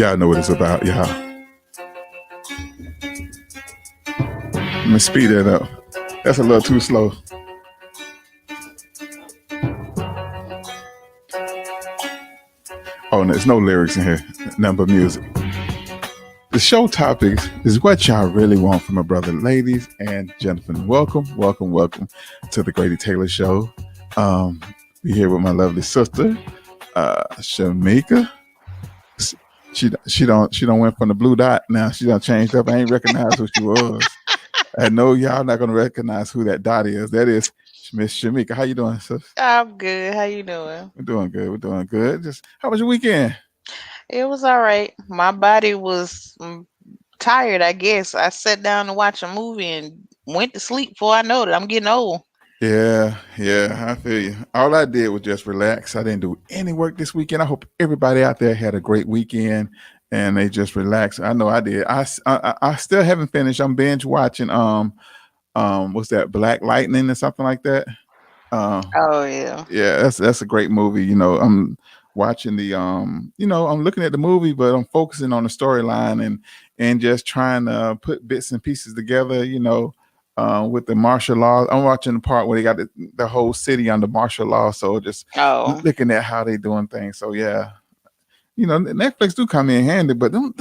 Y'all know what it's about, y'all. Let me speed that up. That's a little too slow. Oh, there's no lyrics in here. Nothing but music. The show topic is what y'all really want from a brother. Ladies and gentlemen, welcome to the Grady Taylor Show. We're here with my lovely sister, Shamika. She don't went from the blue dot. Now she done changed up. I ain't recognize who she was. I know y'all not gonna recognize who that dot is. That is Miss Shamika. How you doing, sis? I'm good. How you doing? We're doing good. We're doing good. Just how was your weekend? It was all right. My body was tired, I guess. I sat down to watch a movie and went to sleep before I know it. I'm getting old. Yeah, I feel you. All I did was just relax. I didn't do any work this weekend. I hope everybody out there had a great weekend and they just relaxed. I know I did. I still haven't finished. I'm binge watching what's that, Black Lightning or something like that. Oh yeah. Yeah, that's a great movie. I'm watching the I'm looking at the movie, but I'm focusing on the storyline and just trying to put bits and pieces together. With the martial law. I'm watching the part where they got the whole city under martial law. So just Oh. looking at how they doing things. So yeah, Netflix do come in handy, but don't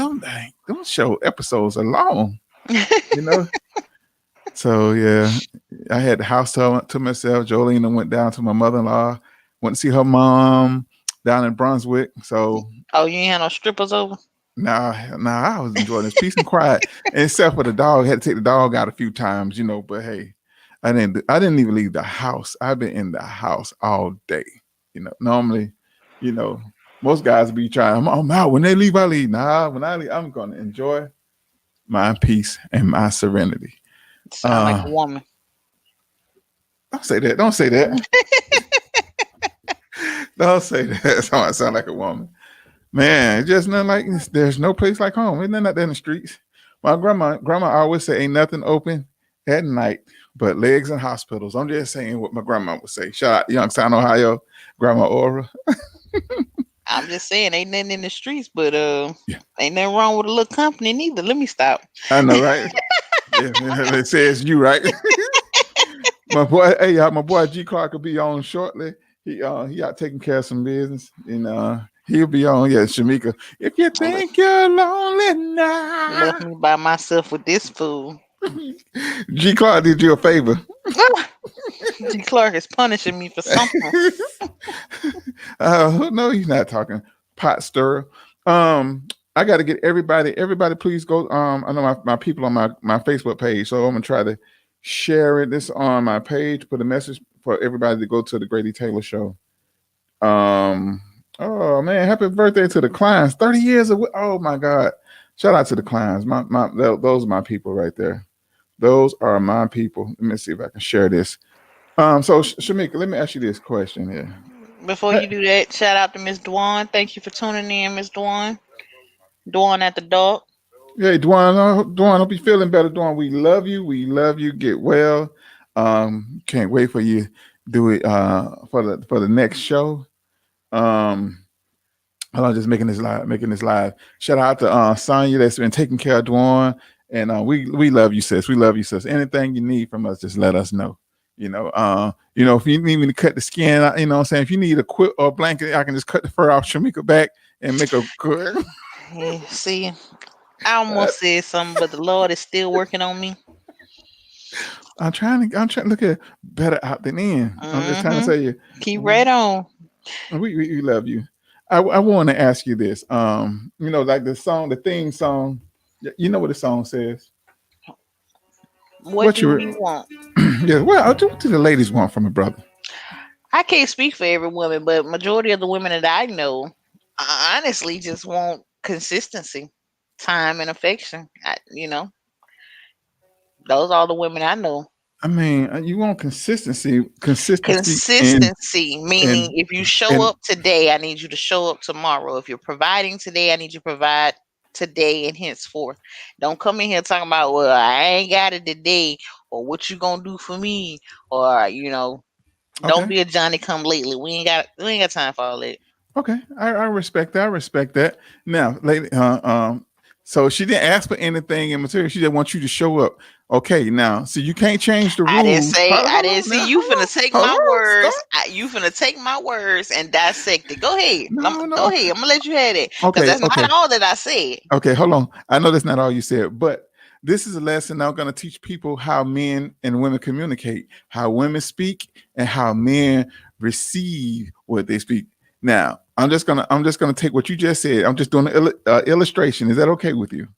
show episodes are long. You know. So yeah, I had the house to myself. Jolene went down to my mother-in-law, went to see her mom down in Brunswick. So Oh, you ain't had no strippers over? nah, I was enjoying this peace and quiet, except for the dog. I had to take the dog out a few times, but hey, I didn't even leave the house. I've been in the house all day. Normally, most guys be trying, I'm out. When they leave, I leave. Nah, when I leave, I'm gonna enjoy my peace and my serenity. Sound like a woman. Don't say that. Don't say that. Don't say that. I sound like a woman. Man, it's just nothing like there's no place like home. Ain't nothing out there in the streets. My grandma always say ain't nothing open at night but legs in hospitals. I'm just saying what my grandma would say. Shout out to Youngstown, Ohio, Grandma Aura. I'm just saying, ain't nothing in the streets, but Yeah. ain't nothing wrong with a little company neither. Let me stop. I know, right? Yeah, it says you, right? My boy G Clark will be on shortly. He out taking care of some business, and he'll be on. Yeah, Shamika. If you think you're lonely now, Left me by myself with this fool. G Clark did you a favor. G Clark is punishing me for something. No, he's not talking pot stirrer. I got to get everybody. Everybody, please go. I know my people on my Facebook page, so I'm gonna try to share it. This on my page. Put a message for everybody to go to the Grady Taylor Show. Oh man, happy birthday to the Kleins. 30 years of. Oh my God! Shout out to the Kleins. Those are my people right there. Those are my people. Let me see if I can share this. So Shamika, let me ask you this question here. Before you do that, shout out to Miss Dwan. Thank you for tuning in, Miss Dwan. Dwan at the dog. Hey, Dwan, hope you feeling better. Dwan, we love you. We love you. Get well. Can't wait for you do it for the next show. I'm just making this live. Shout out to Sonya that's been taking care of Dwan. And we love you, sis. We love you, sis. Anything you need from us, just let us know. If you need me to cut the skin, you know what I'm saying? If you need a quilt or a blanket, I can just cut the fur off Shamika back and make a good. Yeah, see, I almost said something, but the Lord is still working on me. I'm trying to look at better out than in. I'm just trying to say you. Keep right on. We love you. I want to ask you this. Like the theme song. You know what the song says? What do you want? Yeah. Well, what do the ladies want from a brother? I can't speak for every woman, but majority of the women that I know, honestly, just want consistency, time, and affection. Those are the women I know. I mean, you want consistency, Consistency, meaning and if you show and up today, I need you to show up tomorrow. If you're providing today, I need you to provide today and henceforth. Don't come in here talking about, well, I ain't got it today, or what you gonna do for me, or don't okay. be a Johnny come lately. We ain't got time for all that. Okay, I respect that. I respect that. Now, lady, so she didn't ask for anything in material. She just wants you to show up. Okay, now, so you can't change the rules. I Hold didn't on, see now, you hold finna on, take hold my on, words. stop. You finna take my words and dissect it. Go ahead. No, Go no. ahead. I'm gonna let you have it because Okay, that's okay, not all that I said. okay. Hold on. I know that's not all you said, but this is a lesson I'm going to teach people how men and women communicate, how women speak, and how men receive what they speak. Now, I'm just gonna take what you just said. I'm just doing an illustration. Is that okay with you?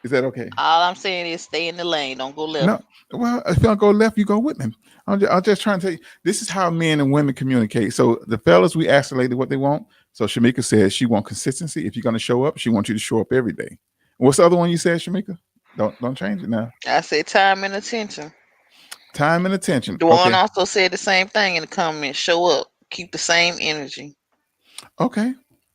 Is that okay? All I'm saying is stay in the lane. Don't go left. No. Well, if you don't go left, you go with me. I'm just trying to tell you this is how men and women communicate. So the fellas, we ask the lady what they want. So Shamika says she wants consistency. If you're going to show up, she wants you to show up every day. What's the other one you said, Shamika? Don't change it now. I said time and attention. Time and attention. Dwan Okay. also said the same thing in the comments. Show up. Keep the same energy. Okay.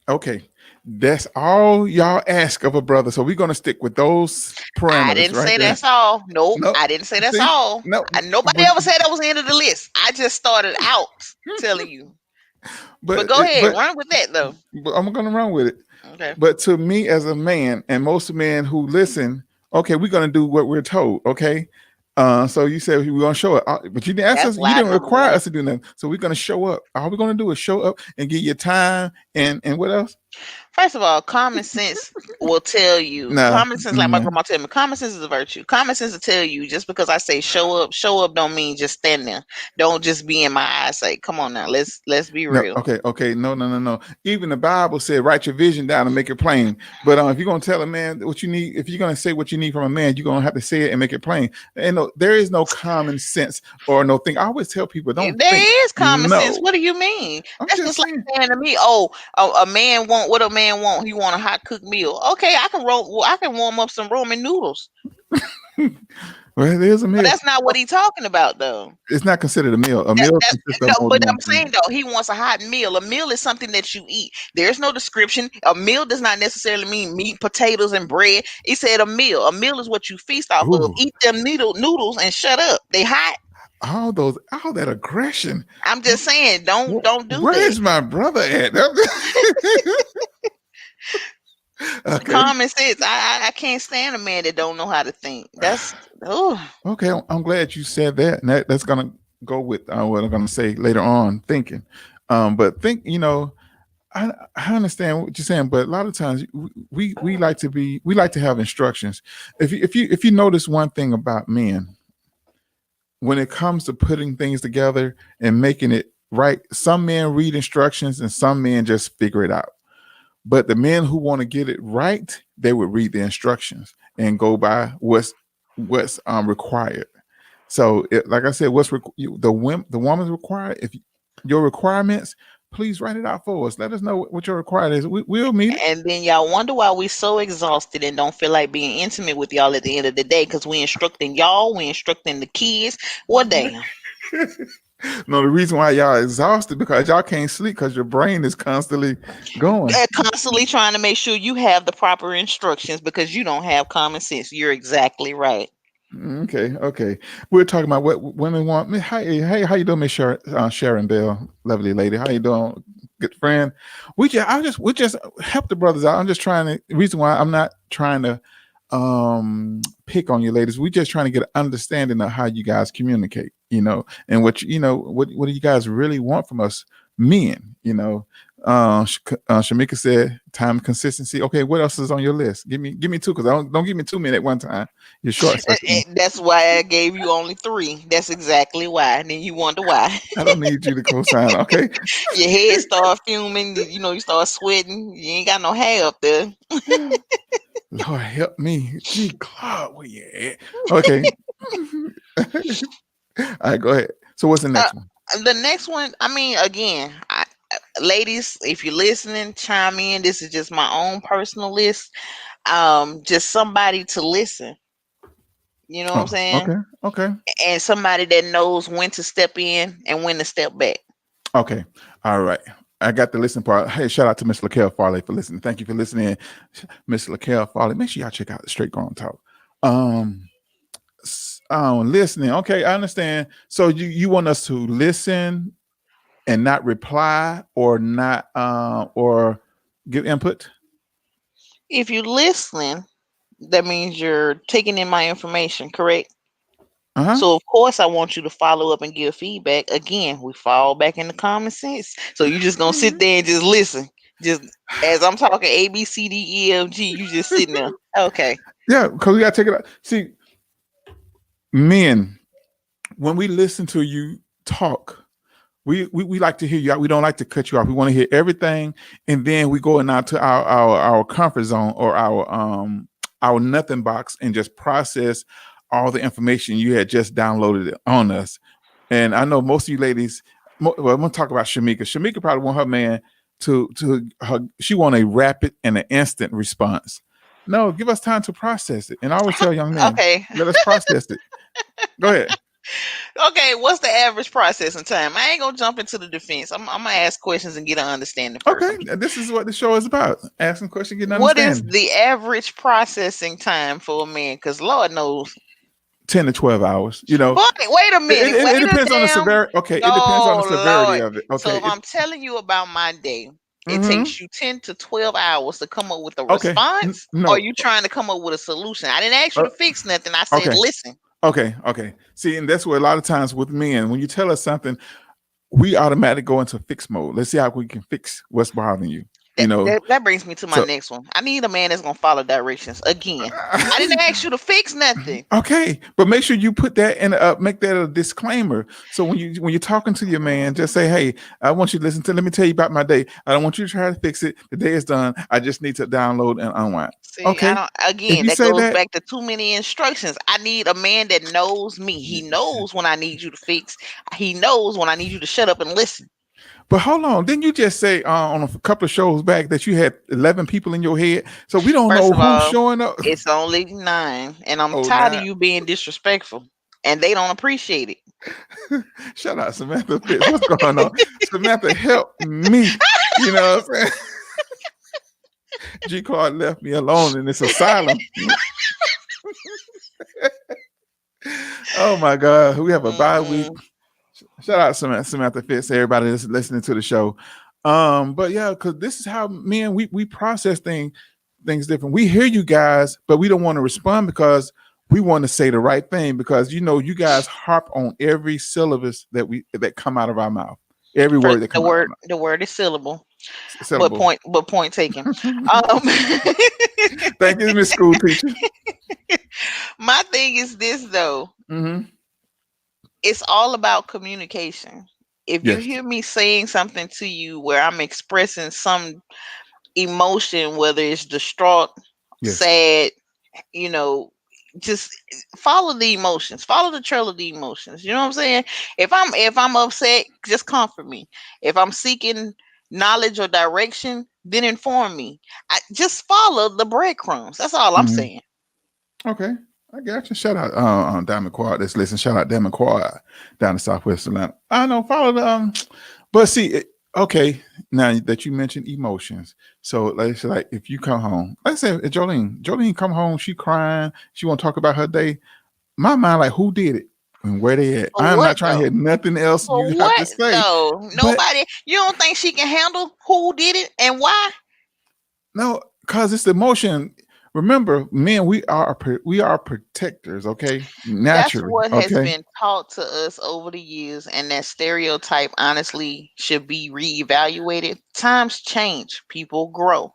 Okay. That's all y'all ask of a brother. So we're gonna stick with those I parameters didn't right say there. that's all. Nope. No, I didn't say that's see, all. no, Nobody but ever said that was the end of the list. I just started out telling you. But go ahead. but Run with that though. I'm gonna run with it. Okay. But to me as a man, and most men who listen, okay, we're gonna do what we're told. Okay. So you said we're gonna show up, but you didn't ask That's us. You lie didn't number require one. us to do nothing. So we're gonna show up. All we're gonna do is show up and give you time and what else? First of all, common sense will tell you. Nah, Common sense, like my nah. grandma tell me, common sense is a virtue. Common sense will tell you just because I say show up don't mean just stand there. Don't just be in my eyesight. Come on now, let's be No, real. okay, okay, no, no, no, no. Even the Bible said, write your vision down and make it plain. But if you're gonna tell a man what you need, if you're gonna say what you need from a man, you're gonna have to say it and make it plain. And no, there is no common sense or no thing. I always tell people, don't think. There is common sense. No, What do you mean? I'm That's just just like saying. saying to me, "Oh, a man want what a man want. He want a hot cooked meal. Okay, I can roll. I can warm up some Roman noodles, Well, it is a but meal. that's not what he's talking about, though. It's not considered a meal. A That meal that consists no, of more but than I'm one saying thing. though, he wants a hot meal. A meal is something that you eat. There's no description. A meal does not necessarily mean meat, potatoes, and bread. He said a meal. A meal is what you feast off of. Ooh, Eat them noodles and shut up. They hot. all that aggression. I'm just saying, don't do that. Where's my brother at? Okay. Common sense. I can't stand a man that don't know how to think. That's oh Okay, I'm glad you said that, and that's gonna go with what I'm gonna say later on. Thinking, but I understand what you're saying, but a lot of times we like to have instructions. If you notice one thing about men, when it comes to putting things together and making it right, some men read instructions and some men just figure it out. But the men who want to get it right, they would read the instructions and go by what's required. So, like I said, the woman's required. If your requirements, please write it out for us. Let us know what your required is. We'll meet it. and then y'all wonder why we so exhausted and don't feel like being intimate with y'all at the end of the day because we instructing y'all, we instructing the kids. What damn. No, the reason why y'all exhausted because y'all can't sleep because your brain is constantly going. They're constantly trying to make sure you have the proper instructions because you don't have common sense. You're exactly right. Okay, okay. We're talking about what women want. Hey, how you doing, Miss Sharon Bell, lovely lady? How you doing, good friend? We just help the brothers out. I'm just trying to. The reason why I'm not trying to pick on you, ladies. We're just trying to get an understanding of how you guys communicate. And what do you guys really want from us men? Shamika said time consistency. Okay, what else is on your list? Give me two because don't give me 2 minutes at one time. You're short circuiting. That's why I gave you only three. That's exactly why. And then you wonder why. I don't need you to co-sign. Okay, Your head start fuming, you start sweating. You ain't got no hair up there. Lord help me, Gee, Claude, where you at? Okay, all right, go ahead. So what's the Uh, next one? the next one, I mean, again, ladies, if you're listening, chime in. This is just my own personal list. Just somebody to listen. You know what I'm Oh, okay, saying? okay, And somebody that knows when to step in and when to step back. okay. All right. I got the listen part. Hey, shout out to Miss LaKelle Farley for listening. Thank you for listening, Miss LaKelle Farley. Make sure y'all check out the Straight Grown Talk. Listening. Okay, I understand. So you want us to listen and not reply or not or give input? If you listening, that means you're taking in my information, correct? Uh-huh. So of course I want you to follow up and give feedback. Again, we fall back into common sense. So you just gonna sit there and just listen. Just as I'm talking A B C D E F G, you just sitting there. Okay. Yeah, because we gotta take it out. See, men, when we listen to you talk, we like to hear you out. We don't like to cut you off. We want to hear everything, and then we go out to our comfort zone or our nothing box and just process all the information you had just downloaded on us. And I know most of you ladies. Well, I'm gonna talk about Shamika. Shamika probably want her man to her. She want a rapid and an instant response. No, give us time to process it. And I always tell young men, Okay. let us process it. Go ahead. Okay, what's the average processing time? I ain't gonna jump into the defense. I'm gonna ask questions and get an understanding first. Okay, this is what the show is about: asking questions, getting What is understanding. the average processing time for a man? Because Lord knows. 10 to 12 hours. You know, But wait a minute. it Wait a depends on the damn. severity. Okay, it depends on the Oh severity Lord. of it. So Okay, if I'm telling you about my day, it mm-hmm. takes you 10 to 12 hours to come up with a Okay, response, or no, you trying to come up with a solution? I didn't ask you uh, to fix nothing. I said okay, listen. okay. See, and that's where a lot of times with men, when you tell us something, we automatically go into fix mode. Let's see how we can fix what's bothering you. You That, know, that that brings me to my so next one. I need a man that's gonna follow directions. Again, I didn't ask you to fix nothing. okay, but make sure you put that in. Make that a disclaimer. So when you're talking to your man, just say, "Hey, I want you to listen to. Let me tell you about my day. I don't want you to try to fix it. The day is done. I just need to download and unwind." See, I Okay, don't. if Again, you that say goes that, back to too many instructions. I need a man that knows me. He knows when I need you to fix. He knows when I need you to shut up and listen. but hold on. Didn't you just say on a couple of shows back that you had 11 people in your head? So we don't First know of who's all, showing up. it's only 9, and I'm Oh, tired of nah. you being disrespectful, and they don't appreciate it. Shout out Samantha Fitz. What's going on? Samantha, help me. You know what I'm saying? G Claude left me alone in this asylum. Oh my God. We have a bye week. Mm-mm. Shout out Samantha Fitz, everybody that's listening to the show. But yeah, because this is how men we process things different. We hear you guys, but we don't want to respond because we want to say the right thing because you guys harp on every syllabus that come out of our mouth. Every For word that the come out of our word, mouth. the word is syllable, but Syllable. point taken. Um, Thank you, Miss School Teacher. my thing is this though. Mm-hmm. It's all about communication. If you Yes. hear me saying something to you where I'm expressing some emotion, whether it's distraught, Yes. sad, you know, just follow the emotions, follow the trail of the emotions. You know what I'm saying? If I'm upset, just comfort me. If I'm seeking knowledge or direction, then inform me. I just follow the breadcrumbs. That's all I'm Mm-hmm. saying. Okay. I got you. Shout out Diamond Quad that's listening. Shout out Diamond Quad down in Southwest Atlanta. I know, follow the but see okay, now that you mentioned emotions. So let's say like if you come home, let's say if Jolene come home, she crying, she wanna talk about her day. My mind, like who did it and where they at? For I'm what not trying to though? hear nothing else For you have to what say. though? But Nobody. You don't think she can handle who did it and why? no, because it's the emotion. Remember, men, we are protectors, okay? That's Naturally, what has okay? been taught to us over the years, and that stereotype honestly should be reevaluated. Times change, people grow.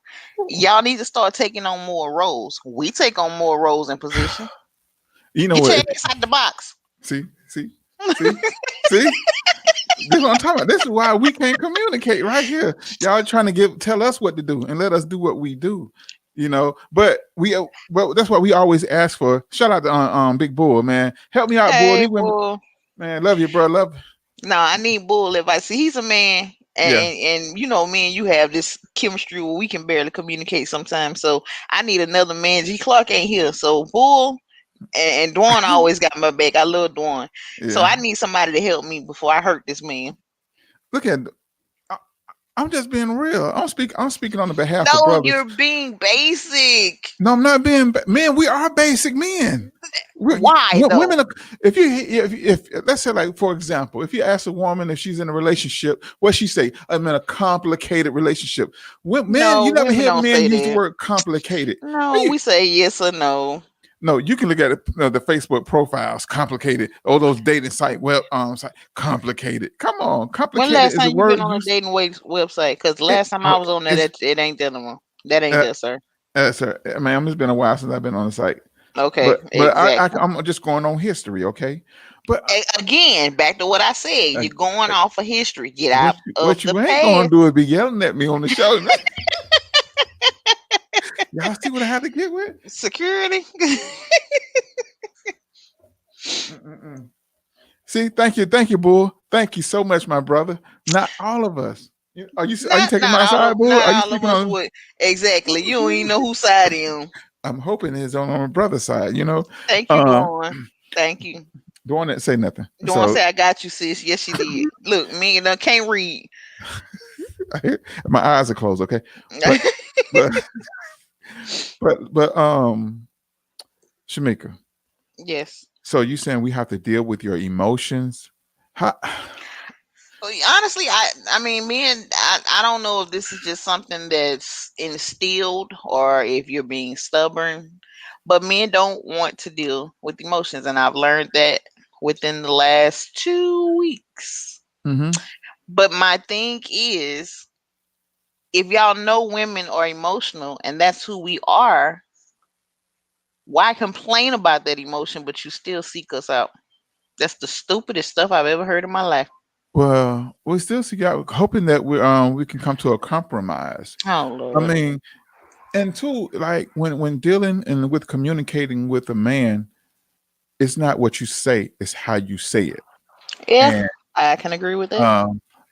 Y'all need to start taking on more roles. We take on more roles and position. You know Get your what? ass out the box. See, see, see, see. This is what I'm talking about. This is why we can't communicate right here. Y'all trying to tell us what to do and let us do what we do. But that's what we always ask for. Shout out to Big Bull, man. Help me out, Bull. Hey, These women, boy. man, love you, bro. Love. No, I need bull advice. See, he's a man, and, Yeah. and you know, me and you have this chemistry where we can barely communicate sometimes. So I need another man. G Clark ain't here, so bull and Dwan always got my back. I love Dwan, so Yeah. I need somebody to help me before I hurt this man. Look at I'm just being real. I'm speaking on the behalf of No, brothers. you're being basic. No, I'm not being men. We are basic men. Why though? Women are, if let's say, like, for example, if you ask a woman if she's in a relationship, what she say? I'm in a complicated relationship. Men, No, you never women hear don't men say use the that. word complicated. No, we say yes or no. No, you can look at it, the Facebook profiles, complicated. All those dating site, complicated. Come on, When complicated last is a time you been word on a used. dating website? Because It, last time I was on there, it's that it ain't that no more. That ain't uh, there, sir. sir, ma'am. It's been a while since I've been on the site, Okay, but exactly. I'm just going on history, okay? But Again, back to what I said. uh, You're going uh, off of history. Get what out you, of what the you ain't gonna past. do is be yelling at me on the show. Y'all see what I had to get with? Security. Mm-mm-mm. See, thank you, Bull. Thank you so much, my brother. Not all of us. Are you taking my side, Bull? Not Are you all of speaking us on? would exactly. You don't even know whose side I am. I'm hoping it's on my brother's side. You know, Thank you, uh, Dawn. Thank you. the one that say nothing. Dawn So said I got you, sis. Yes, she did. Look, me and I can't read. my eyes are closed. Okay, but but but Shamika. Yes. So you saying we have to deal with your emotions? How? Honestly, I mean, I don't know if this is just something that's instilled or if you're being stubborn, but men don't want to deal with emotions, and I've learned that within the last 2 weeks. Mm-hmm. But my thing is, if y'all know women are emotional and that's who we are, why complain about that emotion, but you still seek us out? That's the stupidest stuff I've ever heard in my life. Well, we still see out, hoping that we can come to a compromise. Oh I Lord. mean, and two, like when dealing and with communicating with a man, it's not what you say; it's how you say it. Yeah, And I can agree with that. a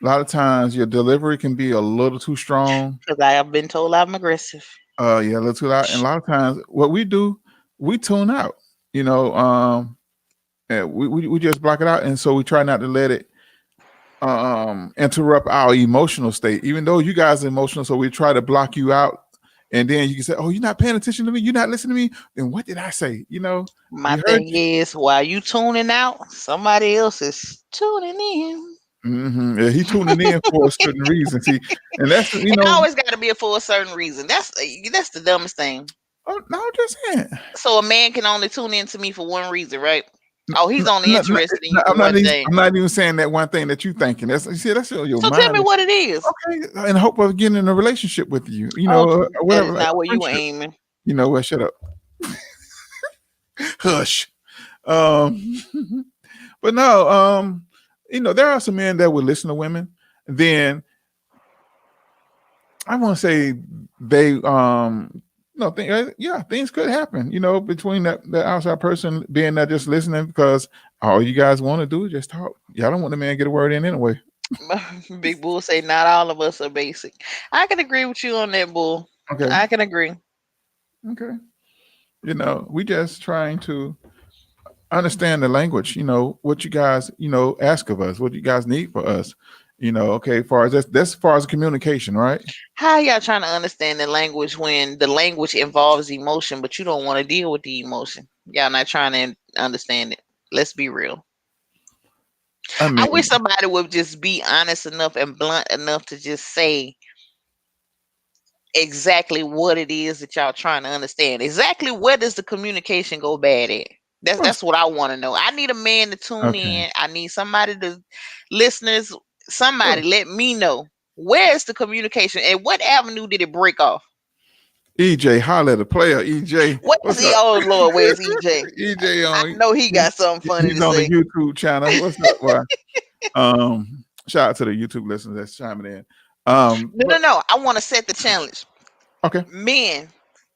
lot of times, your delivery can be a little too strong. Because I have been told I'm aggressive. Yeah, a little too loud. And a lot of times, what we do, we tune out. You know, and we just block it out, and so we try not to let it interrupt our emotional state, even though you guys are emotional. So we try to block you out, and then you can say, "Oh, you're not paying attention to me. You're not listening to me." Then what did I say? You know, My we heard thing you. is, while you tuning out, somebody else is tuning in. Yeah, he tuning in for a certain reason. See, and that's It always got to be for a certain reason. That's the dumbest thing. oh, no, I'm just saying. So a man can only tune in to me for one reason, right? Oh, he's No, only no, no, interested in no, you for one thing. I'm not even saying that one thing that you thinking. That's you see, that's your So tell me mind. what it is. Okay, in hope of getting in a relationship with you, Oh, or that whatever, is like not a where you were friendship. aiming. You know what? Shut up, hush. Um, but no, there are some men that would listen to women. Then I want to say they, no, yeah, things could happen. Between that outside person being there just listening because all you guys want to do is just talk. Y'all don't want the man to get a word in anyway. Big Bull say not all of us are basic. I can agree with you on that, Bull. Okay, I can agree. okay. We just trying to understand the language. What you guys, ask of us, what you guys need for us. Okay, far as that's far as communication, right? How y'all trying to understand the language when the language involves emotion, but you don't want to deal with the emotion? Y'all not trying to understand it. Let's be real. I I wish mean, somebody would just be honest enough and blunt enough to just say exactly what it is that y'all trying to understand. Exactly where does the communication go bad at? That's what I want to know. I need a man to tune okay. in. I need somebody to listeners, somebody Sure. let me know where's the communication and what avenue did it break off? EJ, holler at the player. EJ, Where's what's up? Oh Lord, where's EJ? EJ I on know he got something funny he's to on the say. YouTube channel. What's up? Boy? Shout out to the YouTube listeners that's chiming in. No, no, But no. I want to set the challenge. okay, Men,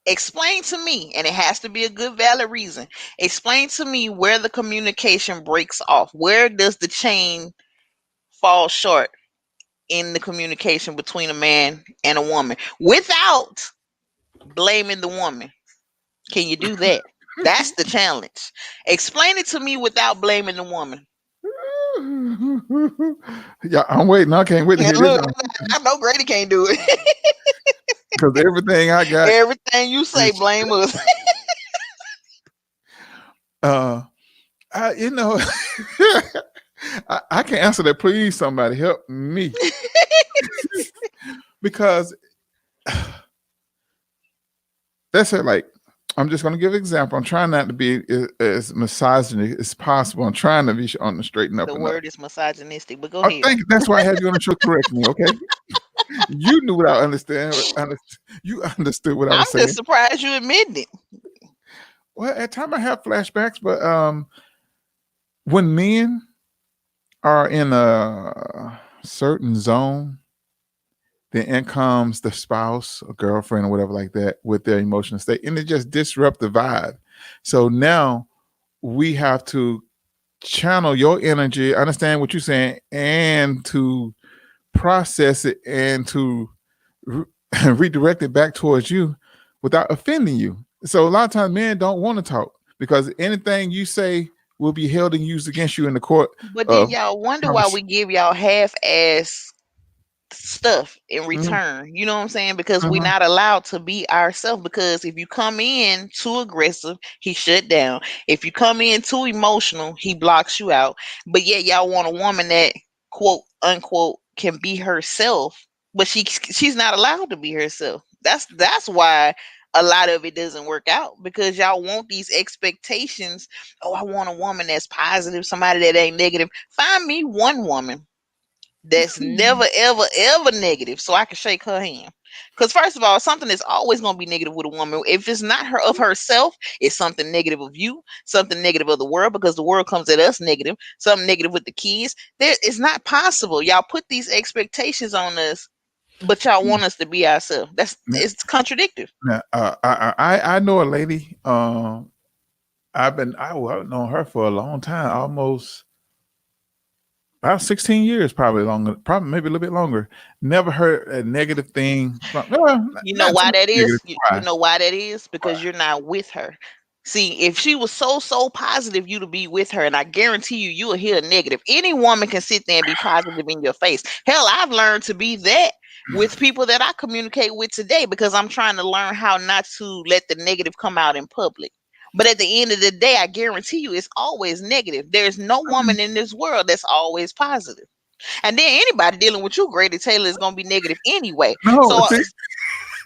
explain to me, and it has to be a good, valid reason. Explain to me where the communication breaks off. Where does the chain fall short in the communication between a man and a woman without blaming the woman? Can you do that? That's the challenge. Explain it to me without blaming the woman. Yeah, I'm waiting. I can't wait to hear this Look, I know Grady can't do it. because everything I got Everything you say, is blame us. uh I you know I can't answer that. Please somebody help me. Because that's it, like I'm just gonna give an example. I'm trying not to be as misogynistic as possible. I'm trying to be on the straight and up The and up. word is misogynistic, but go I ahead. think that's why I had you on the show to correct me, okay? You knew what I understand. You understood what I I'm was just saying. surprised you admitted it. Well, at times I have flashbacks, but when men are in a certain zone, then in comes the spouse or girlfriend or whatever like that with their emotional state, and it just disrupt the vibe. So now we have to channel your energy, understand what you're saying, and to process it and to redirect it back towards you without offending you. So a lot of times men don't want to talk because anything you say will be held and used against you in the court But then of y'all wonder why conversation. we give y'all half ass stuff in Mhm, return. You know what I'm saying? Because we're mhm, not allowed to be ourselves. Because if you come in too aggressive, he shut down. If you come in too emotional, he blocks you out. But yet y'all want a woman that quote unquote can be herself, but she's not allowed to be herself. That's why a lot of it doesn't work out because y'all want these expectations. Oh, I want a woman that's positive, somebody that ain't negative. Find me one woman that's never ever ever negative so I can shake her hand. Because first of all, something is always going to be negative with a woman. If it's not her of herself, it's something negative of you, something negative of the world, because the world comes at us negative, something negative with the kids. There, it's not possible. Y'all put these expectations on us, but y'all want us to be ourselves. That's mhm. it's contradictory. Now, I know a lady. I've known her for a long time, almost about 16 years, probably longer, probably maybe a little bit longer. Never heard a negative thing from. Well, You know not so why much that is? negative. You Why? know why that is? Why? Because you're not with her. See, if she was so positive, you to be with her, and I guarantee you, you will hear negative. Any woman can sit there and be positive in your face. Hell, I've learned to be that with people that I communicate with today because I'm trying to learn how not to let the negative come out in public. But at the end of the day, I guarantee you, it's always negative. There's no woman in this world that's always positive. And then anybody dealing with you, Grady Taylor, is gonna be negative anyway. No, So see,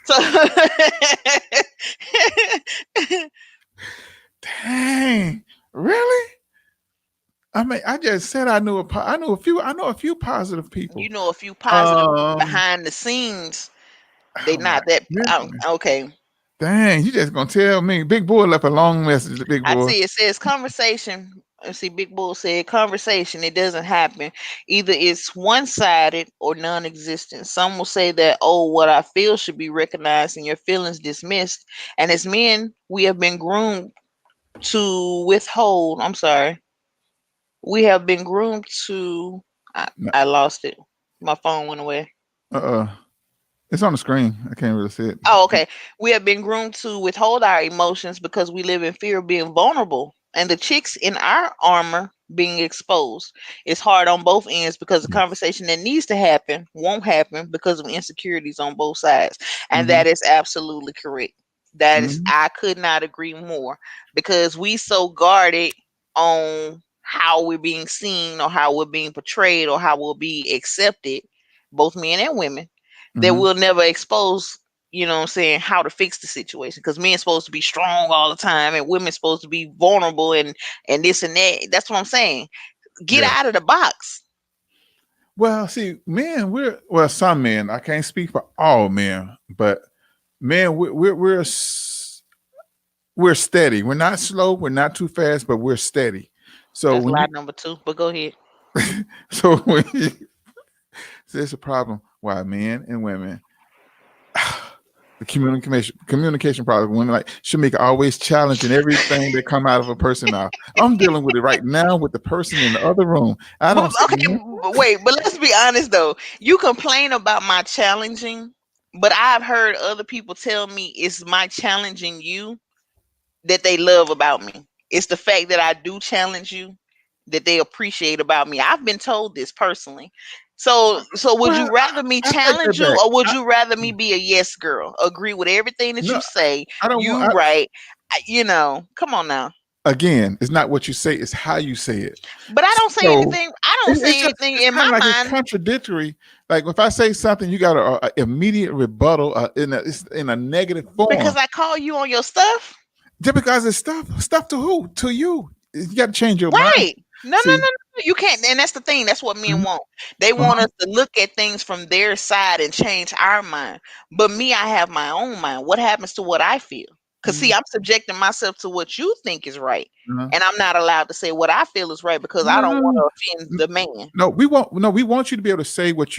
so dang, really? I mean, I just said I know a few positive you people. know a few positive Um, behind the scenes. They oh my not that goodness, okay. dang, you just gonna tell me? Big boy left a long message. The big I boy. see it says conversation. Let's see, Big Bull said conversation. It doesn't happen. Either it's one sided or non existent. Some will say that, oh, what I feel should be recognized and your feelings dismissed. And as men, we have been groomed to withhold. I'm sorry. We have been groomed to. I lost it. My phone went away. Uh, it's on the screen. I can't really see it. Oh, okay. We have been groomed to withhold our emotions because we live in fear of being vulnerable and the chicks in our armor being exposed. It's hard on both ends because the conversation that needs to happen won't happen because of insecurities on both sides. And Mm-hmm, that is absolutely correct. That is, mm-hmm, I could not agree more because we so guarded on how we're being seen or how we're being portrayed or how we'll be accepted, both men and women, that mm-hmm. we'll never expose, you know what I'm saying, how to fix the situation. Because men's supposed to be strong all the time and women's supposed to be vulnerable and this and that. That's what I'm saying. Get Yeah. out of the box. Well, see, men, some men. I can't speak for all men, but men, we're steady. We're not slow. We're not too fast, but we're steady. So That's when you lie number two. But go ahead. so when you, so it's a problem. Why men and women the communication problem. Women like Shamika always challenging everything that come out of a person. Now I'm dealing with it right now with the person in the other room. I But don't see okay, but wait, but let's be honest though. You complain about my challenging, but I've heard other people tell me it's my challenging you that they love about me. It's the fact that I do challenge you that they appreciate about me. I've been told this personally. So would Well, you rather me I take that challenge you, back. or would you rather me be a yes girl? Agree with everything that No, you say. I don't want. You right. Come on now. Again, it's not what you say; it's how you say it. But I don't say So anything. I don't it's say just anything it's in kind my of like it's mind contradictory. Like if I say something, you got a immediate rebuttal it's in a negative because form. I call you on your stuff. Just because it's stuff to who? To you. You got to change your mind. Right. No, no, no, See, no. You can't. And that's the thing. That's what men mhm, want. They want uh-huh, us to look at things from their side and change our mind. But me, I have my own mind. What happens to what I feel? Because, see, mhm, I'm subjecting myself to what you think is right. uh-huh. And I'm not allowed to say what I feel is right because I No, don't no, want no. to offend the man. No, we want you to be able to say what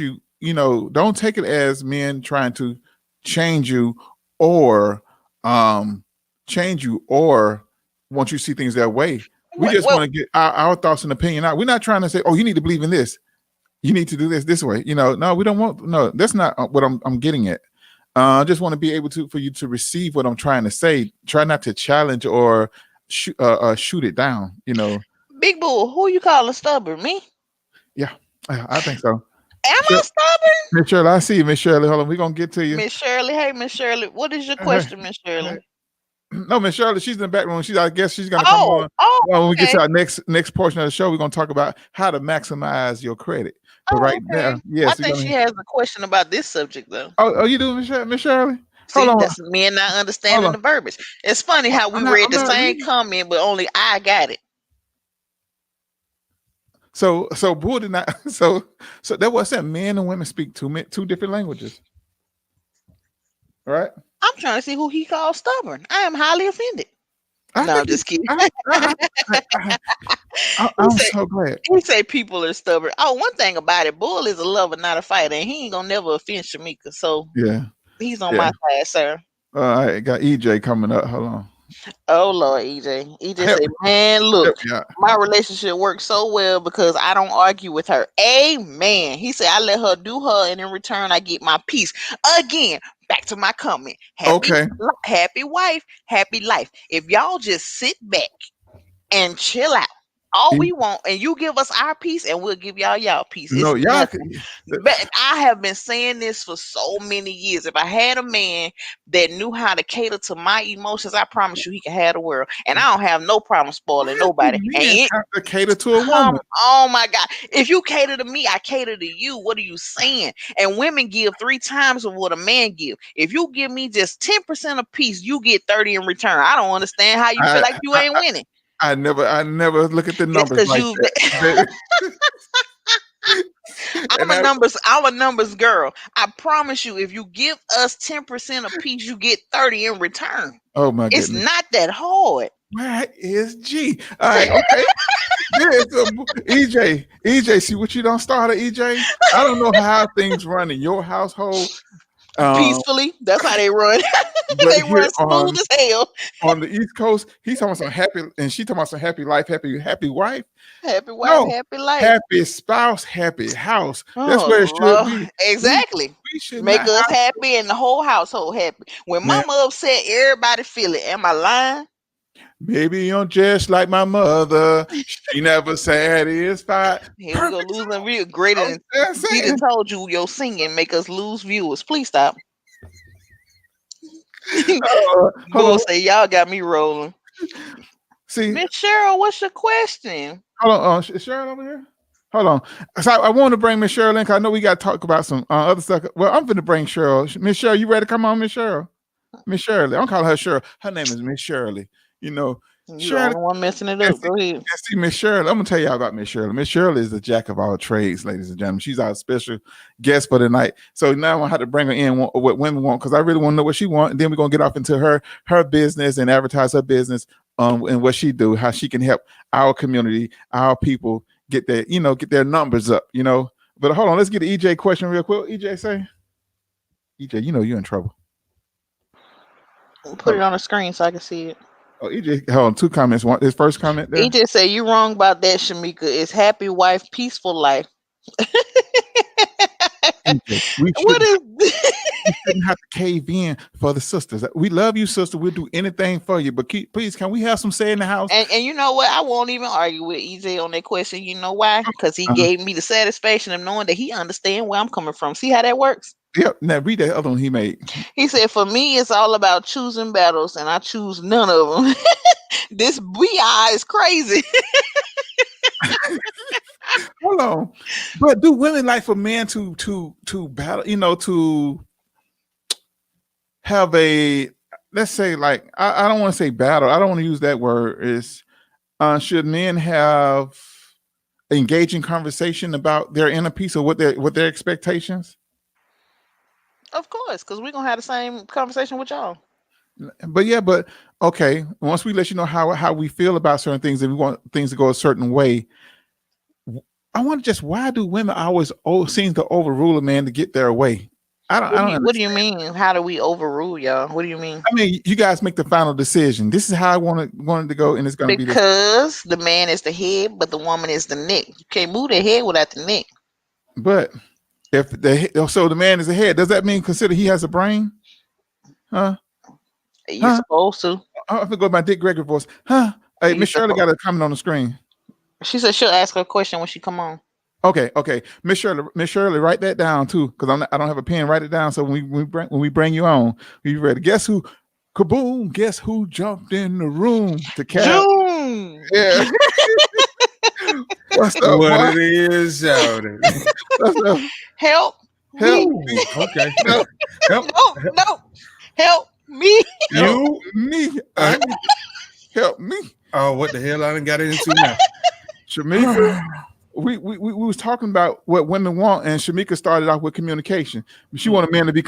don't take it as men trying to change you or um change you or want you to see things that way. We What, just what, want to get our thoughts and opinion out. We're not trying to say, oh, you need to believe in this. You need to do this way. No, we don't want no, that's not what I'm getting at. I just want to be able to for you to receive what I'm trying to say. Try not to challenge or shoot it down. Big Bull, who you calling stubborn? Me? Yeah, I think so. Am I stubborn? Miss Shirley, I see you, Miss Shirley. Hold on, we're gonna get to you. Miss Shirley. Hey, Miss Shirley. What is your Hey, question, Miss hey. Shirley? No, Miss Shirley, she's in the back room. I guess she's gonna come Oh, on. oh, Well, when we get okay. to our next portion of the show, we're gonna talk about how to maximize your credit. But Oh, right okay. now, I yes, we're think she gonna. has a question about this subject though. Oh, you do, Miss Shirley? Hold See, on, that's me and not hold understanding on. the verbiage. It's funny how we read I'm the not same reading. comment, but only I got it. So Bull did not. So that was that men and women speak two different languages, right? I'm trying to see who he calls stubborn. I am highly offended. I No, I'm think just he's. kidding. He I'm say so glad. he say people are stubborn. Oh, one thing about it, Bull is a lover, not a fighter, and he ain't gonna never offend Shamika. So Yeah, he's on yeah. my side, sir. I got EJ coming up. Hold on. Oh Lord, EJ. EJ Help say, me. man, look, Help me out. my relationship works so well because I don't argue with her. Amen. He said I let her do her, and in return I get my peace. Again, back to my comment. Okay. Happy wife, happy life. If y'all just sit back and chill out. All we want, and you give us our peace, and we'll give y'all peace. It's No, y'all. nothing. But I have been saying this for so many years. If I had a man that knew how to cater to my emotions, I promise you he can have the world. And I don't have no problem Why spoiling do nobody. And men it have to cater to a come woman? oh my God. If you cater to me, I cater to you. What are you saying? And women give 3 times of what a man give. If you give me just 10% of peace, you get 30 in return. I don't understand how you feel I, like you I ain't winning. I never look at the It's numbers because like you that. I'm And a I, numbers girl. I promise you, if you give us 10% of peace, you get 30 in return. oh my It's goodness, not that hard. where is G? All right, okay. There's EJ. See what you don't start at EJ. I don't know how things run in your household, um, Peacefully. That's how they run. but They here run smooth as hell. on the East Coast, he's talking about some happy, and she talking about some happy life, happy wife. Happy wife, No, happy life. happy spouse, happy house. That's where it Oh should Lord. be. We Exactly. we should Make not us have happy and the whole household happy. When man. mama upset, everybody feel it. Am I lying? Maybe I'm just like my mother. She never satisfied. Here we go Perfect losing song. real greater I'm than just Dita saying. told you your singing make us lose viewers. Please stop. Hold Bull on. say y'all got me rolling. See, Miss Cheryl, what's your question? hold on. Is Cheryl over here? Hold on. So I want to bring Miss Cheryl in because I know we got to talk about some other stuff. Well, I'm going to bring Cheryl. Miss Cheryl, you ready to come on, Miss Cheryl? Miss Shirley. I'm calling her Cheryl. Her name is Miss Shirley. You know, You the Shirley. only one messing it And up. Go ahead. see Miss Shirley. I'm gonna tell y'all about Miss Shirley. Miss Shirley is the jack of all trades, ladies and gentlemen. She's our special guest for the night. So now I have to bring her in what women want because I really want to know what she wants. And then we're gonna get off into her business and advertise her business and what she do, how she can help our community, our people get their numbers up. But hold on, let's get the EJ question real quick. EJ say, EJ, you're in trouble. Put Hold it on. on the screen so I can see it. Oh, EJ, hold on, two comments. One, his first comment He there. just say you wrong about that, Shamika. It's happy wife, peaceful life. DJ, we What shouldn't is we shouldn't have to cave in for the sisters. We love you, sister. We'll do anything for you, but please, can we have some say in the house? and you know what? I won't even argue with EJ on that question. You know why? Because he Uh, gave me the satisfaction of knowing that he understand where I'm coming from. See how that works? yep. Now read that other one he made. He said, "For me, it's all about choosing battles, and I choose none of them." This BI is crazy. Hold on, but do women like for men to battle? You know, to have a, let's say, like, I don't want to say battle. I don't want to use that word. Is should men have engaging conversation about their inner peace or what their expectations? Of course, because we're gonna have the same conversation with y'all. But yeah, but okay. Once we let you know how we feel about certain things and we want things to go a certain way, I want to just, why do women always seem to overrule a man to get their way? I don't What do understand. you mean? How do we overrule y'all? What do you mean? I mean, you guys make the final decision. This is how I wanted to go, and it's going to be this. Because the man is the head, but the woman is the neck. You can't move the head without the neck. But if the man is ahead, does that mean consider he has a brain? Huh? You Huh? supposed to. I have to go with my Dick Gregory voice. Huh? Hey, You Miss Shirley supposed. got a comment on the screen. She said she'll ask her a question when she come on. Okay. Miss Shirley, write that down too, because I don't have a pen. Write it down so when we bring you on, we ready. Guess who? Kaboom! Guess who jumped in the room to cap? June, Yeah. What's up, What boy? it is, shouting. What's up? help Help me. Ooh, me! okay. Help, Help No, help me. help you. me! Help me, What the hell I done got into now? Shamika. We was talking about what women want, and Shamika started off with communication. She want a man to be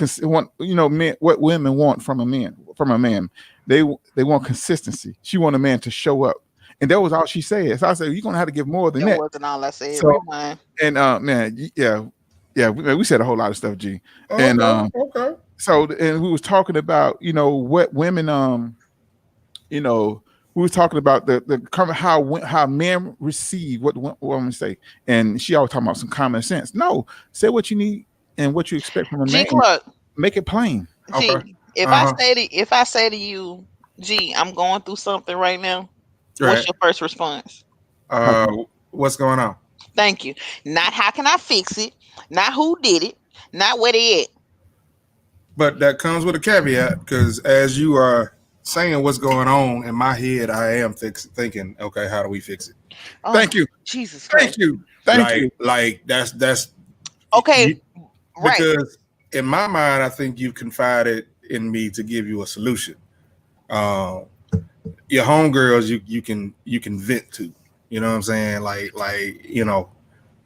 men, what women want from a man. They want consistency. She want a man to show up, and that was all she said. So I said, you're gonna have to give more than That that. wasn't all I said. So, Rewind. and man, yeah, we said a whole lot of stuff, G. And Okay. and we was talking about what women we was talking about how men receive what women say, and she always talking about some common sense. No, say what you need and what you expect from a G man. Clark. Make it plain. Okay. G. If I Uh-huh. say if I say to you, G, I'm going through something right now. What's Right. your first response? Uh, what's going on? Thank you. Not how can I fix it? Not who did it? Not where they at? But that comes with a caveat because as you are saying what's going on in my head, I am thinking, okay, how do we fix it? Oh, Thank you, Jesus thank Christ. you, thank you. Like that's Okay, you, right. because in my mind, I think you've confided in me to give you a solution. Uh, your homegirls, you can vent to. You know what I'm saying?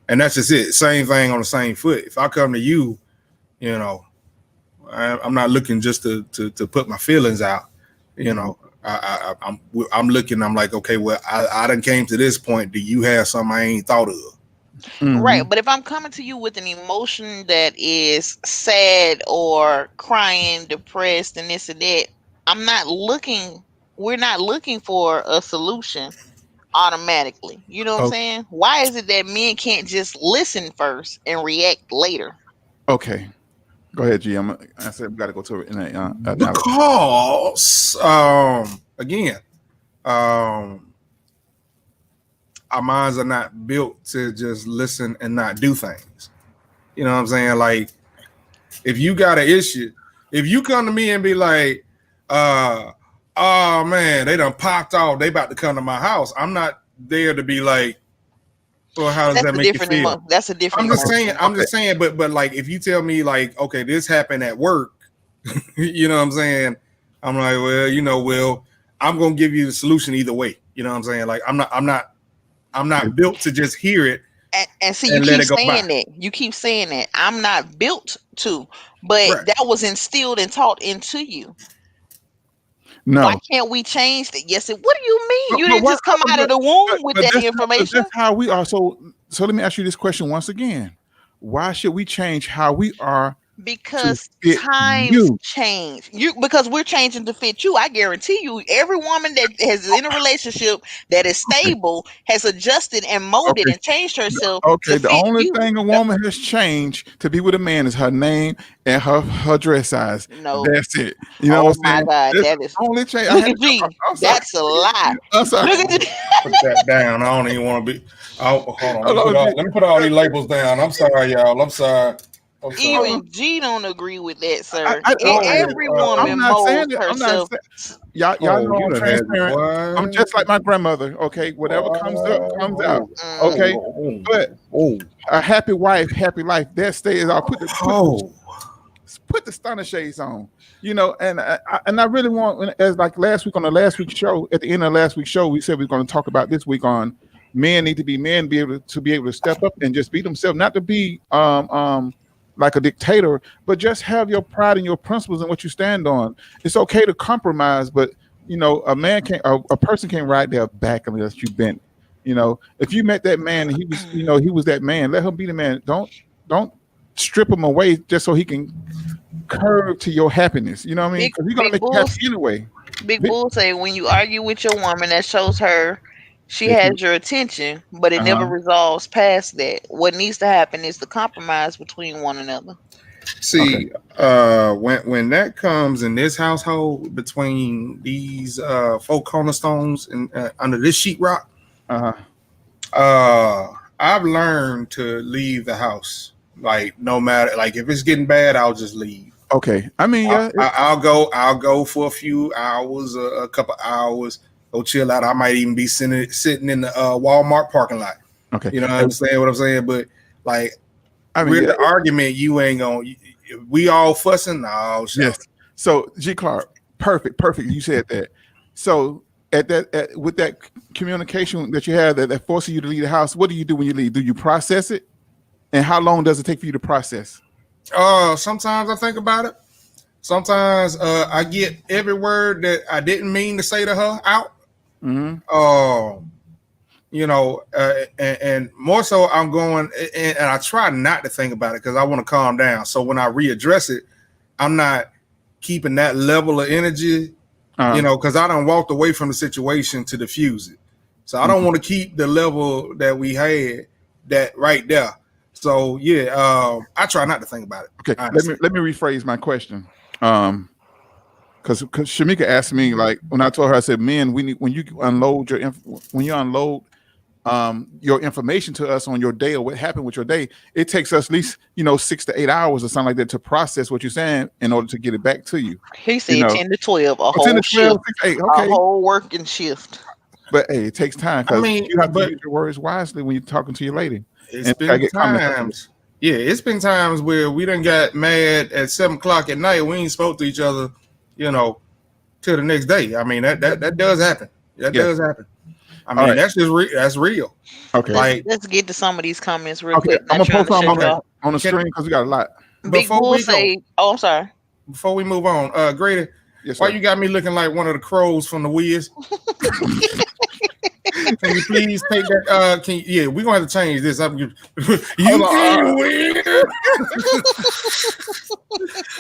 And that's just it. Same thing on the same foot. If I come to you, you know, I'm not looking just to put my feelings out. You know, I'm looking. I'm like, okay, well, I done came to this point. Do you have something I ain't thought of? Right, Mhm. but if I'm coming to you with an emotion that is sad or crying, depressed, and this and that, I'm not looking. We're not looking for a solution automatically. You know what I'm Oh, saying? Why is it that men can't just listen first and react later? okay. Go ahead, G. I said we got to go to it in analogy. Because again, um, our minds are not built to just listen and not do things. You know what I'm saying? Like if you got an issue, if you come to me and be like, oh man, they done popped off, they about to come to my house. I'm not there to be like, well, how does That's that a make you different feel? That's a different emotion. I'm Okay. just saying, but like if you tell me like, okay, this happened at work, you know what I'm saying? I'm like, well, I'm gonna give you the solution either way. You know what I'm saying? Like I'm not built to just hear it And see, you and let keep it go by. saying that. You keep saying that. I'm not built to, but Right. that was instilled and taught into you. Why No, can't we change that? Yes, what do you mean? You but didn't what? just come out of the womb with that But information? that's how we are. So let me ask you this question once again. Why should we change how we are to Because fit times you. change. You Because we're changing to fit you. I guarantee you, every woman that has in a relationship that is Okay. stable has adjusted and molded Okay. and changed herself to Okay. The fit only you. thing a woman has changed to be with a man is her name and her dress size. No. That's it. You know what Oh I'm my saying? God, That's the that is. only change. Look at G. I'm sorry. That's a lie. I'm sorry. Look at G. Put that down. I don't even want to be. Oh, hold on. Hold on, G. Let me put all these labels down. I'm sorry, y'all. I'm sorry. I'm sorry. Hold on. Even G don't agree with that, sir. Oh, Every I'm woman not saying molds that. I'm not herself. saying. Y'all oh, know you I'm done had it, transparent. I'm boy. just like my grandmother. Okay, whatever comes up, comes out. Okay, but a happy wife, happy life. That stays. I'll put the stunner shades on. You know, and I really want, as like last week on the last week's show, at the end of last week's show, we said we are going to talk about this week on men need to be men, be able to step up and just be themselves, not to be like a dictator, but just have your pride and your principles and what you stand on. It's okay to compromise, but you know, a person can't ride their back unless you bent. You know, if you met that man and he was that man, let him be the man. Don't strip him away just so he can curve to your happiness. You know what I mean? Big Because he's gonna big make you bulls happy anyway. Big Big- Bull say when you argue with your woman, that shows her she that you- has your attention, but it never uh-huh. resolves past that. What needs to happen is the compromise between one another. Okay. See, when that comes in this household between these four cornerstones and under this sheetrock, Uh-huh. I've learned to leave the house. Like no matter, like if it's getting bad, I'll just leave. Okay. I mean, I, yeah. I'll go for a few hours, a couple hours, go chill out. I might even be sitting in the Walmart parking lot. Okay. You know what I'm saying? What I'm saying, but like I mean, with yeah. the argument, you ain't gonna. We all fussing. No, Yes. So G Clark, perfect. You said that. So with that communication that you have that forces you to leave the house, what do you do when you leave? Do you process it? And how long does it take for you to process? Sometimes I think about it. Sometimes I get every word that I didn't mean to say to her out. Mm-hmm. You know, and more so, I'm going and I try not to think about it because I want to calm down. So when I readdress it, I'm not keeping that level of energy. You know, because I done walked away from the situation to diffuse it. So I don't want to keep the level that we had that right there. So yeah, I try not to think about it. Okay, Honestly. let me rephrase my question. Because Shamika asked me, like, when I told her, I said, "Men, we need when you unload your information to us on your day or what happened with your day, it takes us at least 6 to 8 hours or something like that to process what you're saying in order to get it back to you." He said 10 to 12, a 10 whole to 12, shift, 6 to 8, a okay. whole working shift. But hey, it takes time I because mean, you have to but use your words wisely when you're talking to your lady. it's And you gotta been get comments out of it. times. Yeah, it's been times where we done got mad at 7 o'clock at night. We ain't spoke to each other, till the next day. I mean, that does happen. That Yes. does happen. I All mean, right. that's just that's real. Okay. Like, Let's get to some of these comments real Okay. quick. I'm Not gonna trying post to shut on y'all. on the screen because we got a lot. Big before Bull we go, say, "Oh, I'm sorry." before we move on, Grady, Yes, why sir. you got me looking like one of the crows from the Wiz? Can you please take that? We're gonna have to change this. You on, weird.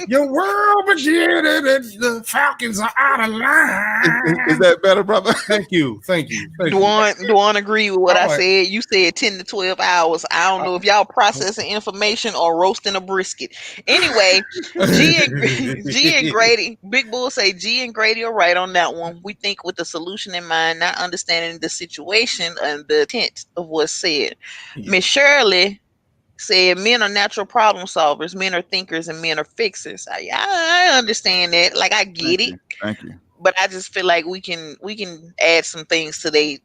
Your world beginning and the Falcons are out of line. Is that better, brother? Thank you. Duan agree with what I All right. said. You said 10 to 12 hours. I don't know if y'all processing information or roasting a brisket. Anyway, G and Grady, Big Bull say G and Grady are right on that one. We think with the solution in mind, not understanding the situation and the intent of what's said. Yeah. Miss Shirley said men are natural problem solvers, men are thinkers, and men are fixers. I understand that. Like I get it. Thank you. But I just feel like we can add some things to they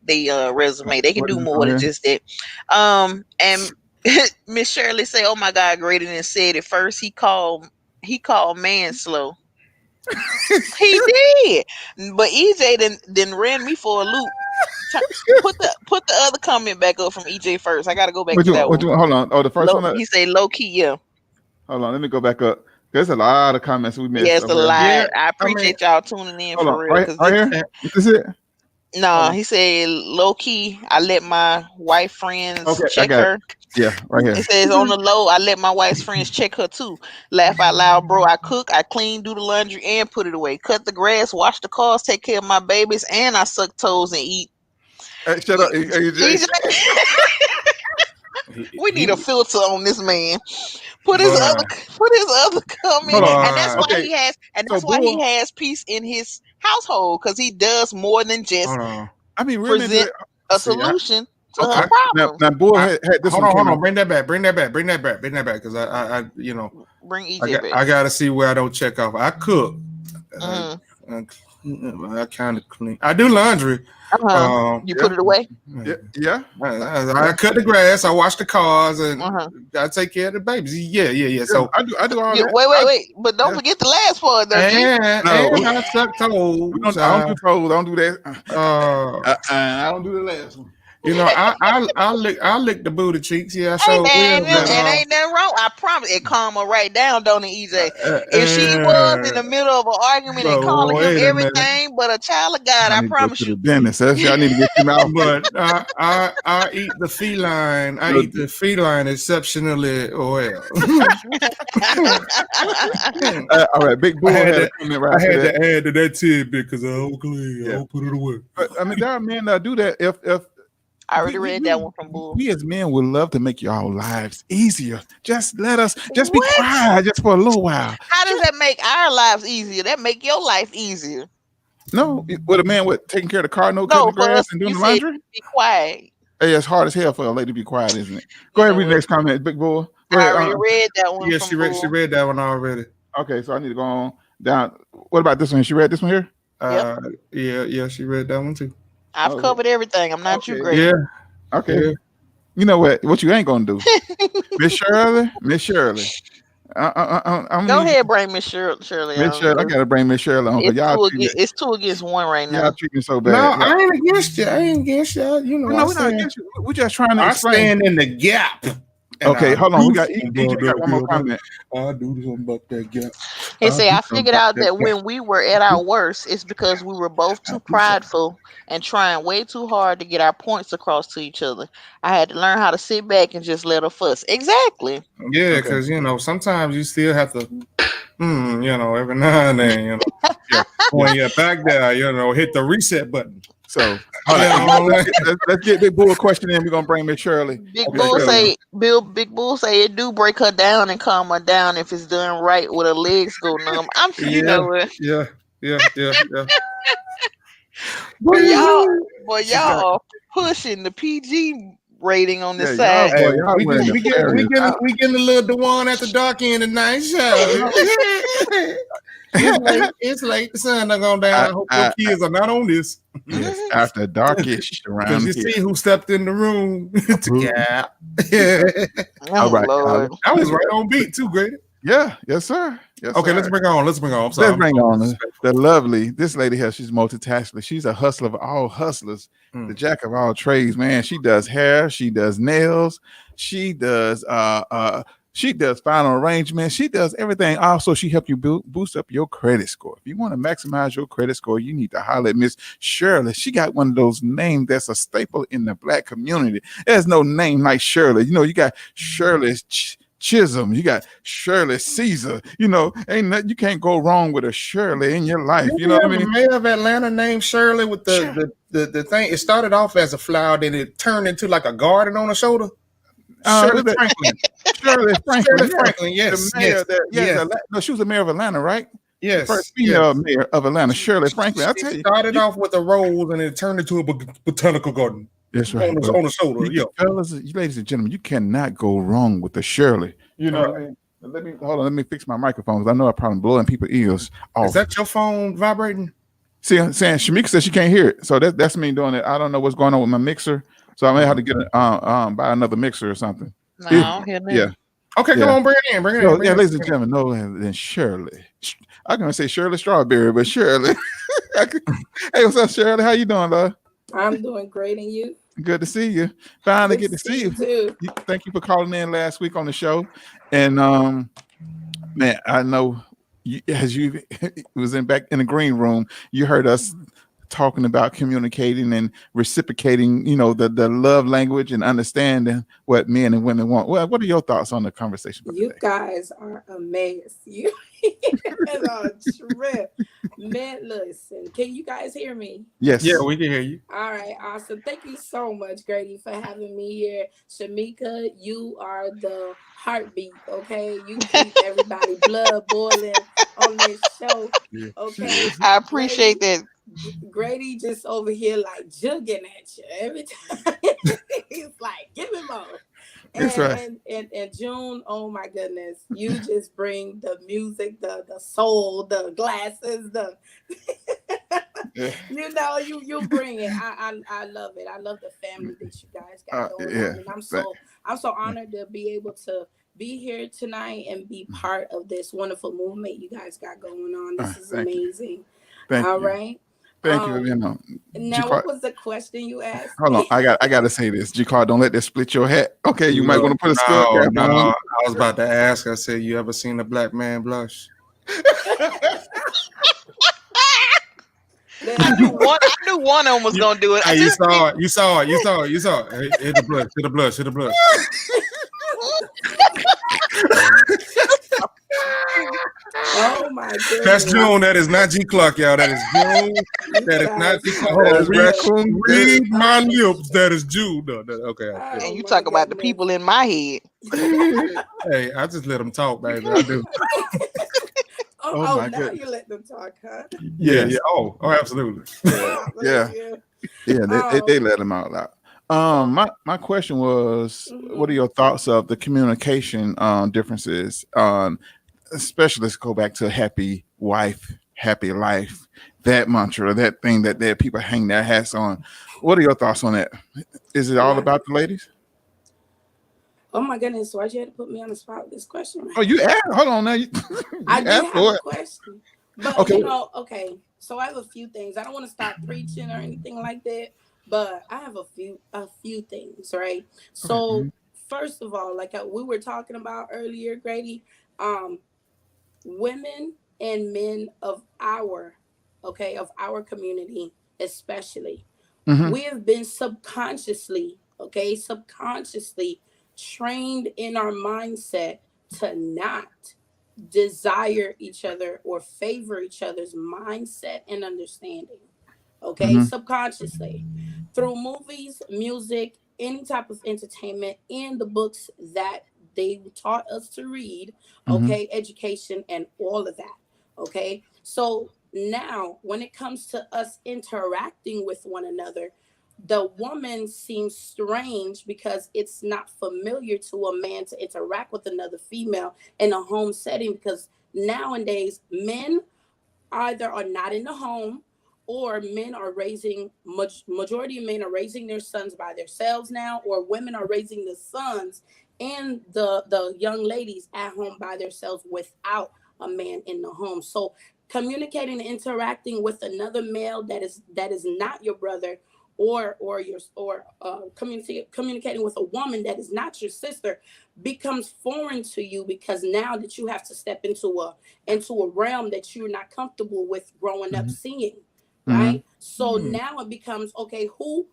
resume. They can do more than just that. And Miss Shirley say, "Oh my God, Grady didn't said it first. He called man slow. He did, but EJ then ran me for a loop. Put the other comment back up from EJ first. I got to go back to that one. Hold on. Oh, the first one. He say low key, yeah. Hold on. Let me go back up. There's a lot of comments we missed. Yeah, it's a over there. lot. Yeah, I appreciate y'all tuning in Hold for on. real. Right here. Is this it? No, he said low key. I let my white friends Okay, I check got her. it. Yeah, right here. It says on the low, I let my wife's friends check her too. Laugh out loud, bro. I cook, I clean, do the laundry, and put it away. Cut the grass, wash the cars, take care of my babies, and I suck toes and eat. Hey, shut up, AJ. EJ, we need a He, filter on this man. Put his boy, other comment, Hold on. and that's boy. why Okay, he has, and so that's why he Bull, has peace in his household because he does more than just Hold on. I mean, women do present it. a See, solution to her Okay, problems. now Bull I, had this hold one on, came hold on. out. Bring that back. Bring that back. Bring that back. Bring that back. Because you know, Bring EJ back. I gotta see where I don't check off. I cook. Mhm. I kind of clean. I do laundry. You Yeah. put it away. Yeah. I cut the grass. I wash the cars, and Uh-huh. I take care of the babies. Yeah. So I do all that. Wait. But don't Yeah. forget the last part, though, G. and I suck toes. I don't do toes. I don't do that. Uh, I don't do the last one. you know, I lick the booty cheeks. Yeah, I Hey, sure man, will. But and ain't nothing wrong. I promise. It calm her right down, don't it, EJ? If she was in the middle of an argument and but calling him wait a minute. everything but a child of God, I I need to go promise to the you. dentist. I need to get you out. But I eat the feline. I eat the feline exceptionally well. All right, Big Bull had a comment right after that. add to that tidbit because I don't clean. Yeah. I don't put it away. But I mean, there are men that do that. If I already read that one from Bull. we as men would love to make y'all lives easier. Just let us just be What? quiet just for a little while. How does that make our lives easier? That make your life easier. No, with a man with taking care of the car, no No, cutting the for grass us, and doing you the said laundry. be quiet. Hey, it's hard as hell for a lady to be quiet, isn't it? Go ahead, read the next comment, Big Bull. Go I ahead. already read that one Yeah, from she Bull. read that one already. Okay, so I need to go on down. What about this one? She read this one here? Yeah, she read that one too. I've covered everything. I'm not you, Okay. Greg. Yeah. Okay. Yeah. You know what you ain't gonna do, Miss Shirley. Go ahead, bring Miss Shirley Miss on. Shirley. I gotta bring Miss Shirley on because It's two against one right now. y'all treat me so bad. No, Yeah. I ain't against you. I ain't against you. You know, No, we're not against you. We're just trying to I explain. stand in the gap. Okay, hold on. We got EJ EJ got one more comment. I do something about that gap. He said, I figured out that when we were at our worst, it's because we were both too prideful and trying way too hard to get our points across to each other. I had to learn how to sit back and just let her fuss. Exactly. Yeah, because sometimes you still have to, every now and then, when you're back there, hit the reset button. So let's get Big Bull a question in. We're gonna bring Miss Shirley. Big Bull say it do break her down and calm her down if it's done right with her legs go numb. I'm sure you know it. Yeah. But y'all are pushing the PG rating on this Yeah, side. y'all we wearing getting a little Dewan at the dark end tonight. It's late. The sun done gone down. I hope your kids are not on this. Yes, after darkish around Because you here. see who stepped in the room. Yeah. All right. Lord. I was right on beat too, Grady. Yeah, yes, sir. Yes, Okay, sir. let's bring on. I'm sorry. Let's bring on the lovely. This lady here, she's multitasking. She's a hustler of all hustlers, the jack of all trades, man. She does hair, she does nails, she does final arrangements, she does everything. Also, she helps you boost up your credit score. If you want to maximize your credit score, you need to holler at Miss Shirley. She got one of those names that's a staple in the Black community. There's no name like Shirley. You got Shirley Chisholm, you got Shirley Caesar. Ain't nothing, you can't go wrong with a Shirley in your life. You know what I mean? Mayor of Atlanta named Shirley with the thing. It started off as a flower, then it turned into like a garden on her shoulder. Shirley Franklin. Shirley Franklin. Yes. The mayor no, she was the mayor of Atlanta, right? Yes. The first female mayor of Atlanta, Shirley Franklin. I tell you, started off with a rose and it turned into a botanical garden. That's right. On the shoulder. Fellas, ladies and gentlemen, you cannot go wrong with the Shirley. Let me fix my microphone because I know I'm probably blowing people's ears off. Is that your phone vibrating? See, I'm saying Shamika says she can't hear it, so that's me doing it. I don't know what's going on with my mixer, so I may have to get buy another mixer or something. No, I don't hear that. Yeah. Okay, come on, bring it in. Ladies and gentlemen, no, then Shirley. I'm gonna say Shirley Strawberry, but Shirley. Hey, what's up, Shirley? How you doing, love? I'm doing great, and you? Good to see you. Finally Good get to see you. too. Thank you for calling in last week on the show. And man, I know as you was back in the green room, you heard us talking about communicating and reciprocating, you know, the love language and understanding what men and women want. Well, what are your thoughts on the conversation for You today? guys are a mess. You are a trip. Man, listen, can you guys hear me? Yeah, Yes. we can hear you. All right, awesome. Thank you so much, Grady, for having me here. Shamika, you are the heartbeat, okay? You keep everybody blood boiling on this show, Yeah. okay? I appreciate Grady, that. Grady just over here like jugging at you every time. He's like, give me more. That's And, right. and June, oh my goodness, you just bring the music, the soul, the glasses, the Yeah. you bring it. I love it. I love the family that you guys got going Yeah. on, and Thank- I'm so honored to be able to be here tonight and be part of this wonderful movement you guys got going on. This is Thank you. amazing. Thank All you. right. Thank you. You know, Now, G-Card, what was the question you asked hold on. me? I gotta say this. G-Card, don't let that split your hat. Okay, you might Look, want to put a skull no, cap no. on. I was about to ask. I said, you ever seen a black man blush? I knew Listen, one. I knew one of them was You, gonna do it. I hey, you just saw it. You saw it. You saw it. You saw it. Hey, hit the blush. Hit the blush. Hit the blush. oh my That's goodness, June. That is not G Clark, y'all. That is June. you That is not guys G Clark. That Hold is on. Read, are raccoon. read my okay. lips. That is June. No, okay. and Oh you my talk about the goodness. people in my head. Hey, I just let them talk, baby. I do. Oh Oh, my now you goodness. let them talk, huh? Yeah, Yes. yeah. Oh, absolutely. Yeah. Yeah. Hallelujah. Yeah. They Um, let him out loud. so, My question was, what are mhm. your thoughts of the communication differences especially let's go back to happy wife, happy life, that mantra, that thing that people hang their hats on. What are your thoughts on that? Is it all Now, about the ladies? oh my goodness, why'd you have to put me on the spot with this question Oh, right you now? asked. Hold on now. You, I you did asked have a for it. question, but Okay. okay. So I have a few things. I don't want to start preaching or anything like that, but I have a few things, right? Okay. So first of all, like we were talking about earlier, Grady, um, women and men of our community, especially, Mm-hmm. we have been subconsciously trained in our mindset to not desire each other or favor each other's mindset and understanding. Okay, Mm-hmm. subconsciously through movies, music, any type of entertainment, and the books that they taught us to read, Mm-hmm. okay, education and all of that. Okay, so now when it comes to us interacting with one another, the woman seems strange because it's not familiar to a man to interact with another female in a home setting, because nowadays men either are not in the home, or men are raising majority of men are raising their sons by themselves now, or women are raising the sons and the young ladies at home by themselves without a man in the home. So communicating and interacting with another male that is not your brother, or communicating with a woman that is not your sister, becomes foreign to you, because now that you have to step into a realm that you're not comfortable with growing up Mm-hmm. seeing, Mm-hmm. right? So now it becomes, okay, who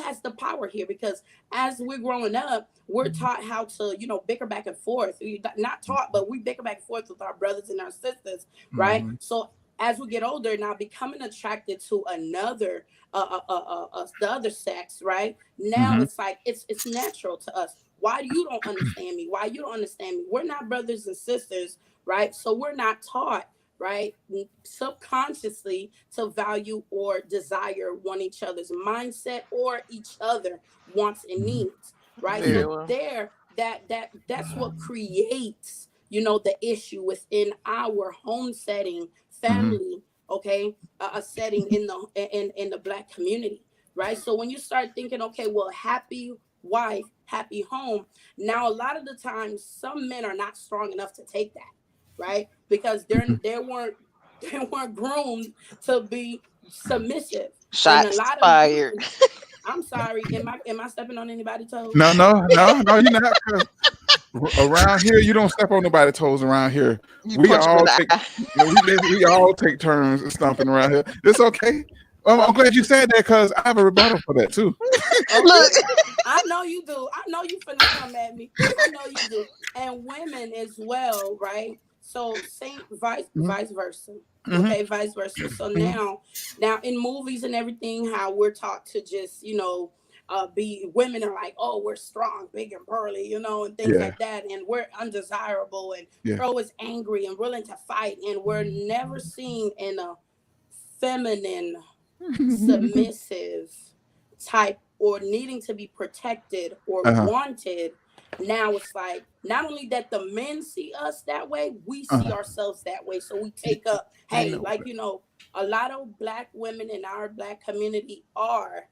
has the power here? Because as we're growing up, we're taught how to, bicker back and forth. We're not taught, but we bicker back and forth with our brothers and our sisters, right? Mm-hmm. So as we get older, now becoming attracted to another, the other sex, right? Now Mm-hmm. it's like it's natural to us. Why you don't understand me? Why you don't understand me? We're not brothers and sisters, right? So we're not taught, right, subconsciously to value or desire one each other's mindset or each other wants and Mm-hmm. needs, right? Yeah. Very So well. that's what creates, the issue within our home setting, Mm-hmm. family, okay, a setting in the black community, right? So when you start thinking, okay, well, happy wife, happy home, now a lot of the times some men are not strong enough to take that, right? Because they weren't groomed to be submissive. And a Shots lot of, fired. I'm sorry, am I stepping on anybody's toes? No, no, no, no, you're not. 'Cause around here, you don't step on nobody's toes. Around here, You we punch him in all the take eye. we all take turns stomping around here. It's okay. I'm glad you said that because I have a rebuttal for that too. Okay. Look, I know you do. I know you finna come at me. I know you do. And women as well, right? So same Mhm. vice versa. Mhm. Okay, vice versa. So Mhm. now in movies and everything, how we're taught to just, be women are like, oh, we're strong, big and burly, and things Yeah, like that, and we're undesirable, and yeah. we're always angry and willing to fight, and we're never seen in a feminine submissive type or needing to be protected or Uh-huh. wanted. Now it's like not only that the men see us that way, we see Uh-huh. ourselves that way. So we take up, You hey, know, like, a lot of black women in our black community are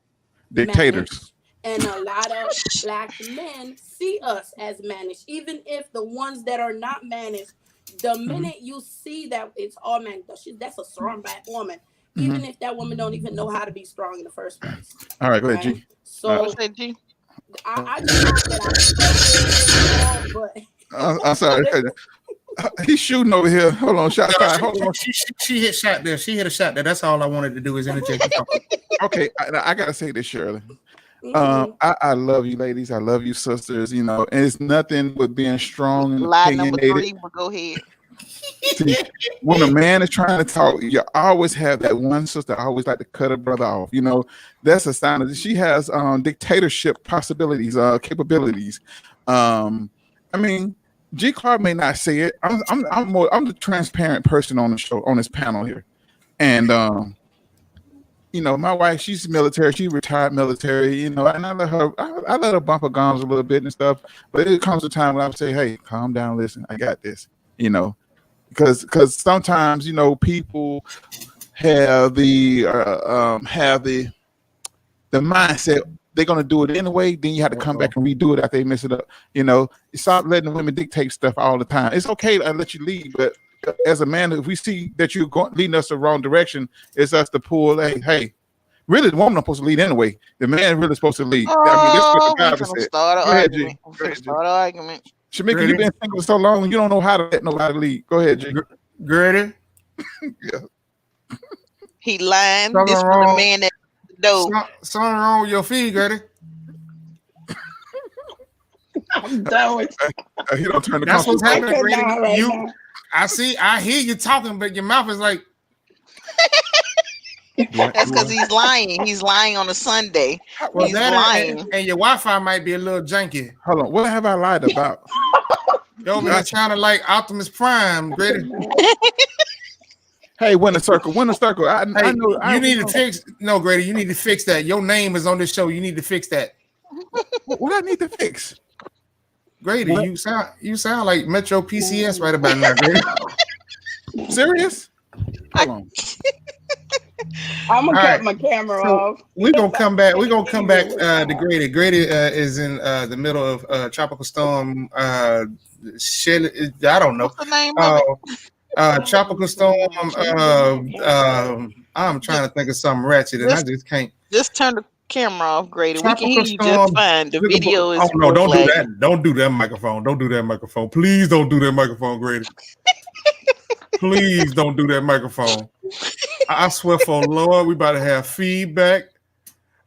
dictators. managed. And a lot of black men see us as managed, even if the ones that are not managed, the Mhm. minute you see that it's all managed, that's a strong black woman, even Mhm. if that woman don't even know how to be strong in the first place, All right, go ahead, right? G. what's So that, G? I just hope that I spoke good to you all, but I'm sorry. He's shooting over here. Hold on, No, shot fired. Hold on. she hit shot there. She hit a shot there. That's all I wanted to do is interject. Okay, I gotta say this, Shirley. mhm. I love you, ladies. I love you, sisters. And it's nothing but being strong and Lie number opinionated. 3, but go ahead. See, when a man is trying to talk, you always have that one sister always like to cut a brother off. That's a sign of she has dictatorship possibilities, capabilities. Um, I mean, G Clark may not say it. I'm the transparent person on the show on this panel here, and my wife, she's military. She retired military. And I let her bump her gums a little bit and stuff. But it comes a time when I say, "Hey, calm down. Listen, I got this." You know, because sometimes people have the mindset they're gonna do it anyway. Then you have to come back and redo it after they mess it up. You stop letting the women dictate stuff all the time. It's okay to let you lead, but as a man, if we see that you're leading us the wrong direction, it's us to pull. Hey, really, the woman is supposed to lead anyway. The man really supposed to lead. I mean, that's what the Oh, we Bible finna said. start an Go ahead, G. argument. We Go finna ahead, G. start an argument. Shamika, you've Grady, been single so long, you don't know how to let nobody lead. Go ahead, G. Grady, Yeah. He lying. something This from the wrong. man at the door. Something wrong with your feet, Grady. I'm done with He don't turn the That's what's computer I off. happening, Grady. cannot right now. I hear you talking, but your mouth is like, That's because he's lying. He's lying on a Sunday. well, He's that lying. and your Wi-Fi might be a little janky. Hold on. What have I lied about? Yo, over here sounding like Optimus Prime, I Grady. cannot. Hey, win a circle. Win a circle. I Hey, know. you need to fix. No, Grady, you need to fix that. Your name is on this show. You need to fix that. What I need to fix? Grady, What? you sound like Metro PCS right about now, Grady. Serious? Hold on. I'm All gonna cut right. my camera So off. we're gonna come back. We're gonna come back Anyway, to Grady. Grady is in the middle of tropical storm. Shit, I don't know. What's the name of it? Tropical storm. I'm trying to think of something ratchet, and I Just, just can't. just turn the camera off, Grady. We can hear Tropical you just storm. fine. The video Oh is no! still Don't do flagging. that! Don't do that microphone! Don't do that microphone! Please don't do that microphone, Grady. Please don't do that microphone. I swear for Lord, we about to have feedback.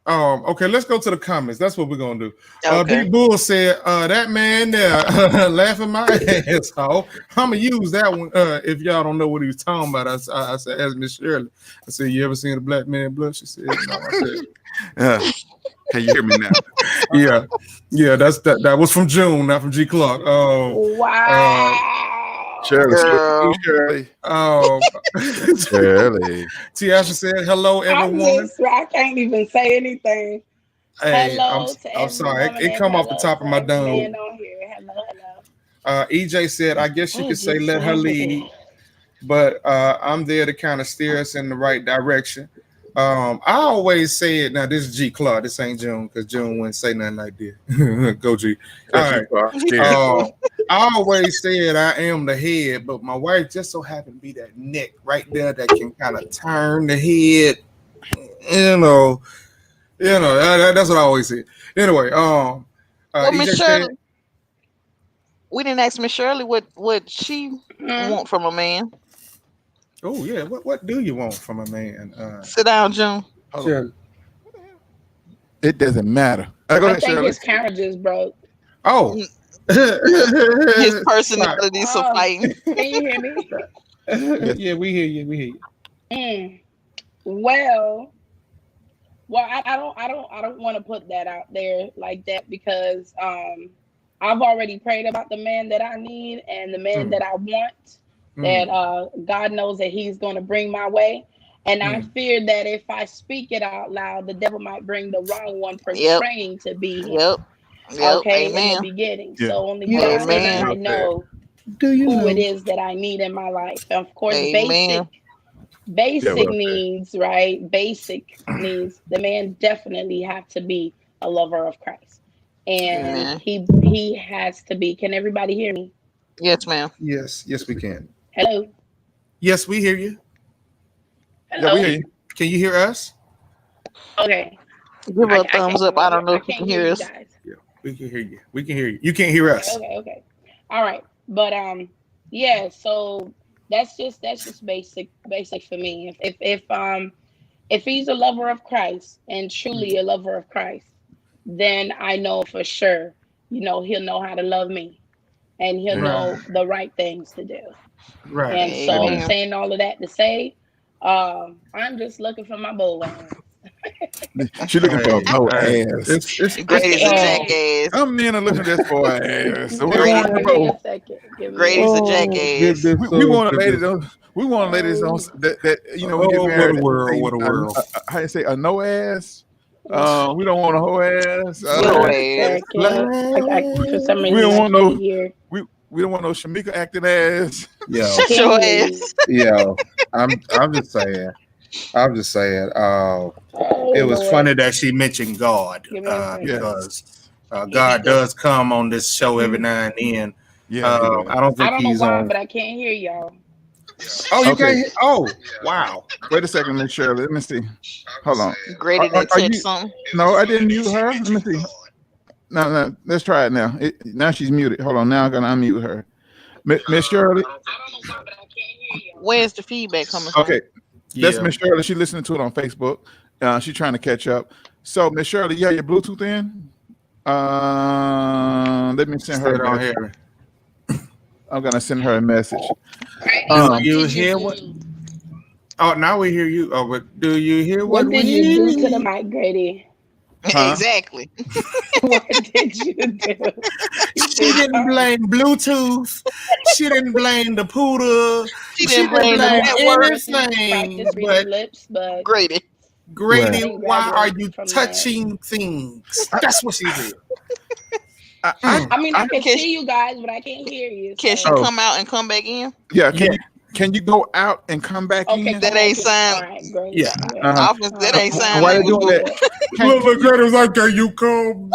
Okay, let's go to the comments. That's what we're gonna do. Okay. Big Bull said, that man there laughing my ass off. I'm gonna use that one. If y'all don't know what he was talking about, I said, ask Miss Shirley. I said, you ever seen a black man blush? She said, no. I said, Can you hear me now? yeah. That was from June, not from G Clark. wow. Shirley, Girl. Shirley. Shirley. Tiasha said, hello, everyone. I can't even say anything. Hey, Hello to I'm every sorry. woman It and come off the hello top to of my every dome. man on here. Hello. EJ said, I guess you could say let her lead, but I'm there to kind of steer us in the right direction. I always say it. Now, this is G Clark. This ain't June because June wouldn't say nothing like this. Go G. All right. I always said I am the head, but my wife just so happened to be that neck right there that can kind of turn the head. That's what I always say. Anyway, Well, Miss EJ Shirley, said, we didn't ask Miss Shirley what she want from a man. oh yeah, what do you want from a man? Sit down, June. Hold on. Cherly. It doesn't matter. Go I ahead, think Shirley. his camera just broke. Oh. His Stop. personalities are Oh, fighting. can you hear me? Yes. Yeah, we hear you. We hear you. Mm. Well, I don't want to put that out there like that because I've already prayed about the man that I need and the man that I want. That God knows that He's going to bring my way. And I fear that if I speak it out loud, the devil might bring the wrong one Yep. portraying to be him. Yep. Okay, in the Amen. beginning. Yeah. So only You know, God and Amen. I know do you who know? it is that I need in my life. And of course, Amen. basic well, needs, right? Basic needs. The man definitely have to be a lover of Christ. And Amen. he has to be. Can everybody hear me? Yes, ma'am. Yes, we can. Hello? Yes, we hear you. Yeah, we Hello? hear you. Can you hear us? Okay. Give her a thumbs up. I don't know I if you can't can hear hear you us. guys. Yeah, we can hear you. We can hear you. You can't hear us. Okay. All right. But yeah, so that's just basic for me. If he's a lover of Christ and truly a lover of Christ, then I know for sure, he'll know how to love me and he'll Right. know the right things to do. Right. And so Amen. saying all of that to say, I'm just looking for my bull ass. She looking for a bow Hey, ass. it's Grady's a Hey. jackass. Some men are looking just for an ass. So we Grady- want a Give me bow. a second. Give me Grady's a give jackass. this We want a give lady. this- We want ladies on that we get Oh, married. what a world, say, what a world. how you say a no ass? We don't want a hoe ass. Yo One ass. second. For some We reason, don't I want can't no. hear. We don't want no Shamika acting ass. Yeah, Shut Can't your hear ass. you. yeah. I'm just saying. I'm just saying. Oh, It was Lord. funny that she mentioned God Give me a second. because God does come on this show every now and then. Yeah. he does. I don't I think don't know he's why, on. but I can't hear y'all. Oh, you Okay. can't hear? Oh, wow. Wait a second, Miss Shirley. Let me see. Hold on. Grady didn't Are touch you? something. No, I didn't mute her. Let me see. No. Let's try it now. Now she's muted. Hold on. Now I'm gonna unmute her. Miss Shirley. I don't know why, but I can't hear y'all. Where's the feedback coming from? Okay. That's Yeah. Miss Shirley. She's listening to it on Facebook. She's trying to catch up. So, Miss Shirley, you have your Bluetooth in? Let me send her Stay a on message. here. I'm gonna send her a message. Do you hear what? Oh, now we hear you. Oh, but do you hear What what did we you do to the mic, Grady? Huh? Exactly. What did you do? She didn't blame Bluetooth. She didn't blame the poodle. She She didn't didn't blame the blame network. anything. Practice reading But lips, but Grady. Grady, Didn't why are graduate you from that. touching things? That's what she did. I mean, I can Can see you guys, but I can't hear you. Can she So. come out and come back in? Yeah. Yeah. Can you go out and come back Okay, in? That ain't all sign. right, great. Yeah. Okay. Office, that ain't sign Why they language. doing that? Look, Grady was like, "Can you come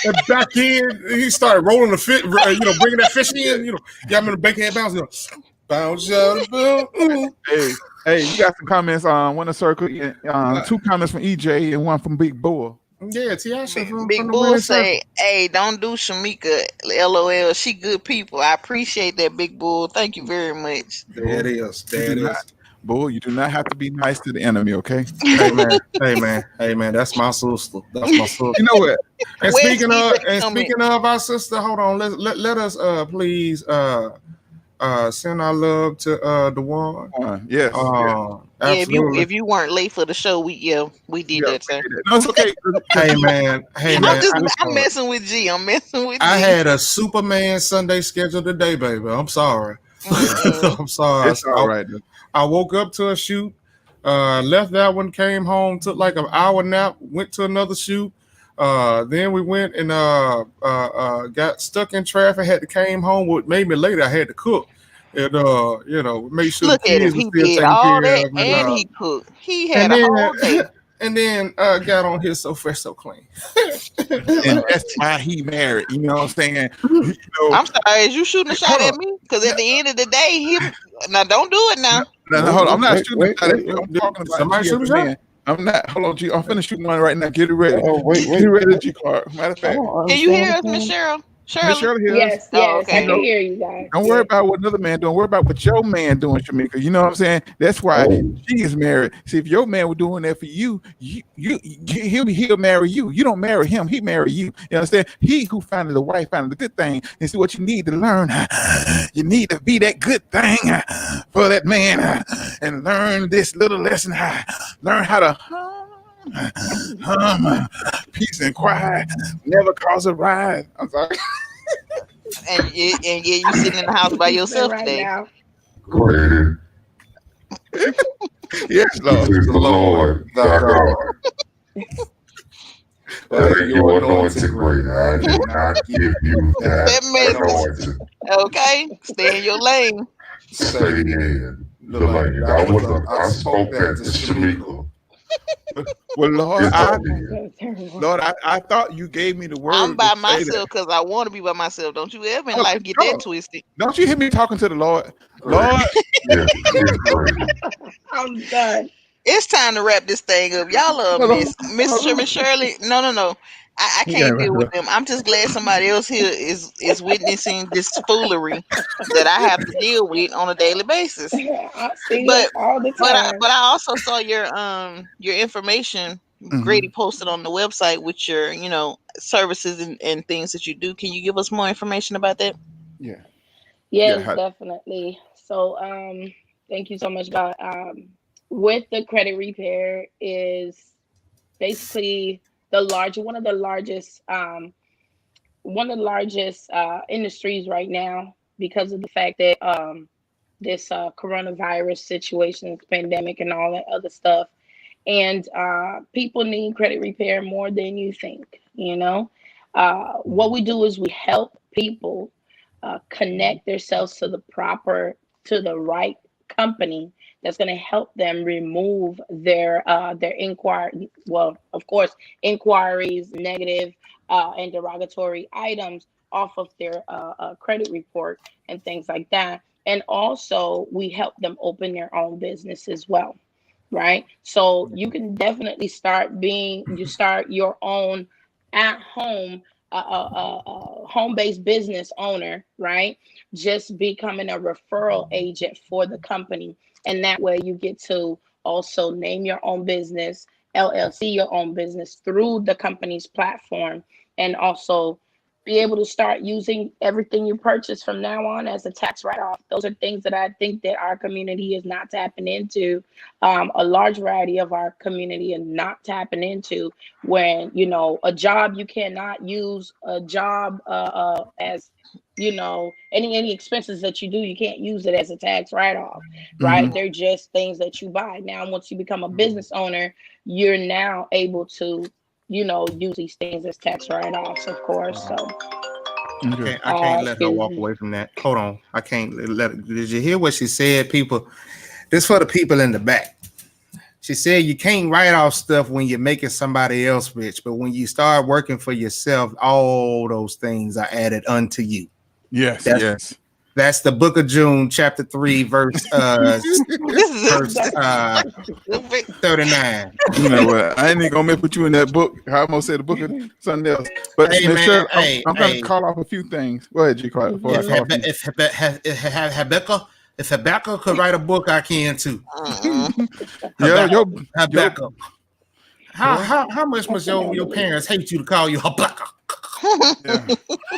and back in?" He started rolling the fish, bringing that fish in. I'm in the backhead bounce. Bounce out, bounce. Hey, you got some comments on one of Circle. Two comments from EJ and one from Big Bull. Yeah, Tiasha from Big the Bull winning say, circle. "Hey, don't do Shamika. LOL. She good people. I appreciate that, Big Bull. Thank you very much." There it is. There it is. Bull, you do not have to be nice to the enemy, okay? Hey man, that's my sister. That's my sister. You know what? And Where's speaking of our sister, hold on. Let us please send our love to the one. Yes. Yeah, Absolutely. if you weren't late for the show, we did that, sir. No, it's okay. Hey man. I'm messing with G. I'm messing with G. I had a Superman Sunday scheduled today, baby. I'm sorry. I'm sorry. It's all right. I woke up to a shoot, left that one, came home, took like an hour nap, went to another shoot. Then we went and got stuck in traffic, had to came home. What made me later, I had to cook. And make sure Look the at kids him. were He still did taken all care that of. and he cooked. He had and a then, whole day. And then got on here so fresh, so clean. And that's why he married. You know what I'm saying? I'm sorry, is you shooting a shot at me? Because at the end of the day, now don't do it now. No, hold on. I'm not shooting. I'm talking about somebody G shoot as a a shot? man. I'm not. Hold on, G. I'm finna shoot one right now. Get it ready. Oh, wait. Get ready, G Clark. Matter of fact, Can you hear us, Miss Cheryl? Miss Shirley? Shirley hears. Yes, Oh, yes, I You okay. can know, hear you guys. don't worry Yeah. about what another man doing. Worry about what your man doing, Shamika. You know what I'm saying? That's why she is married. See, if your man was doing that for you, he'll marry you. You don't marry him. He marry you. You understand? He who founded the wife founded the good thing. And see what you need to learn. You need to be that good thing for that man and learn this little lesson. Learn how to peace and quiet never cause a ride. I'm sorry. And yeah, you sitting in the house by Say yourself right today. now. Great Yes, Lord. is the Lord thy God. Let your anointing greater. I did not give you that That message. anointing. Okay, stay in your lane. Stay in the lane. I spoke that to Shamika. Well, Lord, It's I up to you. That's terrible. Lord, I thought you gave me the I'm word to by say that. myself because I want to be by myself. Don't you ever in Hold life get on, that hold on. twisted. Don't you hear me talking to the Lord? Great. Lord, Yes, it's great. I'm done. It's time to wrap this thing up. Y'all are a hold on, mess. Miss hold on. Sherman Shirley. No. I You got can't it right deal with there. them. I'm just glad somebody else here is witnessing this foolery that I have to deal with on a daily basis. I see But it all the but I time. but I also saw your information Mhm. Grady posted on the website with your services and things that you do. Can you give us more information about that? Yeah, yeah. Yes, definitely. So, thank you so much, God. With the credit repair is basically one of the largest, industries right now because of the fact that this coronavirus situation, pandemic, and all that other stuff. And people need credit repair more than you think. What we do is we help people connect themselves to the right company that's going to help them remove their inquiry. Well, of course, inquiries, negative and derogatory items off of their credit report and things like that. And also, we help them open their own business as well, right? So you can definitely start your own at home home-based business owner, right? Just becoming a referral agent for the company, and that way you get to also name your own business, LLC your own business through the company's platform, and also be able to start using everything you purchase from now on as a tax write-off. Those are things that I think that our community is not tapping into. A large variety of our community is not tapping into when a job, you cannot use a job as any expenses that you do, you can't use it as a tax write-off, hmm right? They're just things that you buy. Now once you become a business owner, you're now able to use these things as tax write-offs, of course. So Okay. I can't let her excuse walk me. away from that. Hold on. I can't let her. Did you hear what she said, people? This for the people in the back. She said you can't write off stuff when you're making somebody else rich, but when you start working for yourself, all those things are added unto you. Yes, That's yes. that's the book of June, chapter 3, verse This is verse 39. You know what? I ain't even gonna mess with you in that book. I almost said the book of something else. But Hey Miss man, Shirley, I'm gonna hey. call off a few things. Go ahead, G. Clark, before I If Mhm. call off you. If Habakkuk could write a book, I can too. Yeah, your Habakkuk. boy. How much must That's an your unbelievable. parents hate you to call you Habakkuk? Yeah,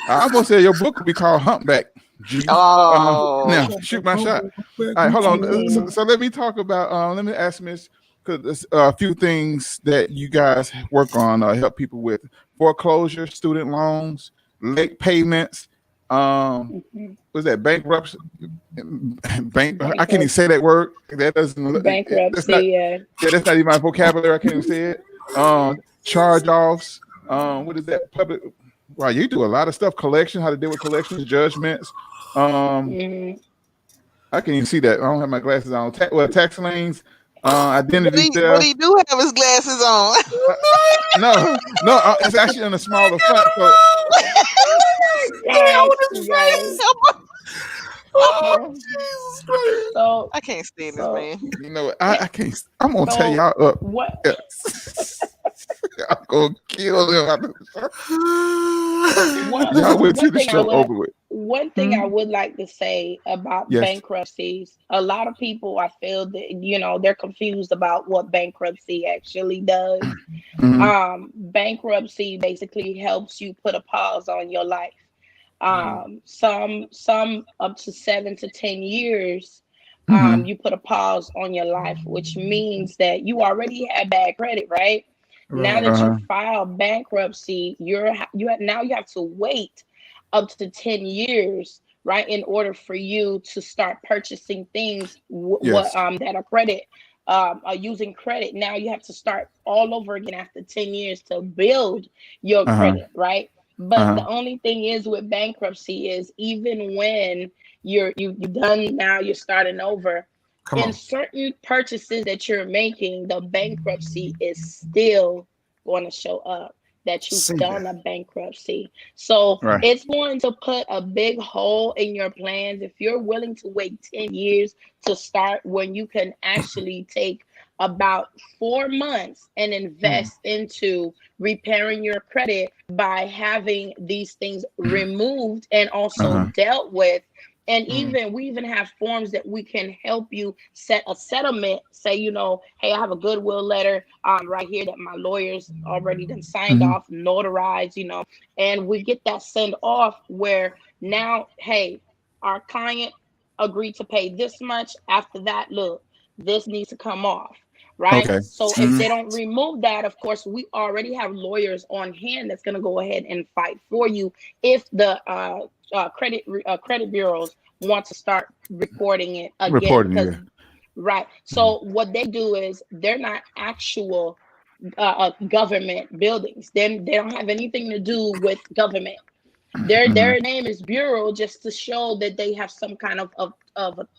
I almost said your book would be called Humpback. G. Oh, Now shoot my shot. All right, hold on. So, Mm. so let me talk about. Let me ask Miss, because there's a few things that you guys work on, help people with foreclosure, student loans, late payments. Mhm. Was that bankruptcy? Bank. I can't even Bankrupt, say that word. That doesn't. That's not. bankruptcy. Yeah. Yeah, that's not even my vocabulary. I can't even say it. Charge offs. What is that? Public. Wow, you do a lot of stuff. Collection, how to deal with collections, judgments. Um, Hmm. I can't even see that. I don't have my glasses on. Tax liens, but identity but theft. he do have his glasses on. Uh, no, no, it's actually on a smaller font. So, I God, want you to guys. say. Oh, So, Jesus Christ. so, I can't stand this so, man. I can't. I'm gonna tell so, y'all up. what? Yeah. I'm gonna kill them. One Y'all wait till one the thing I show would over with. one thing I Hmm? would like to say about Yes. bankruptcies, a lot of people I feel that they're confused about what bankruptcy actually does. Hmm. Bankruptcy basically helps you put a pause on your life. Mm, Some up to 7 to 10 years. Hmm. You put a pause on your life, which means that you already have bad credit, right? Now right. that you Uh-huh. file bankruptcy, you have to wait up to 10 years, right, in order for you to start purchasing things Yes. that are credit are using credit. Now you have to start all over again after 10 years to build your Uh-huh. credit, right? But Uh-huh. the only thing is with bankruptcy is even when you're done now, you're starting over. Come In on. certain purchases that you're making, the bankruptcy is still going to show up that you've See done that. a bankruptcy. So Right. it's going to put a big hole in your plans if you're willing to wait 10 years to start when you can actually take about 4 months and Mm, invest into repairing your credit by having these things removed and also Uh-huh. dealt with. And mm, even we even have forms that we can help you set a settlement. Say, hey, I have a goodwill letter right here that my lawyers already done signed Hmm. off, notarized, and we get that sent off where now, hey, our client agreed to pay this much. After that, look, this needs to come off, right? Okay. So if Hmm. they don't remove that, of course, we already have lawyers on hand that's going to go ahead and fight for you if the credit bureaus want to start recording it again. Reporting Because you. right, mm, so what they do is they're not actual government buildings. Then they don't have anything to do with government. Hmm. Their name is bureau just to show that they have some kind of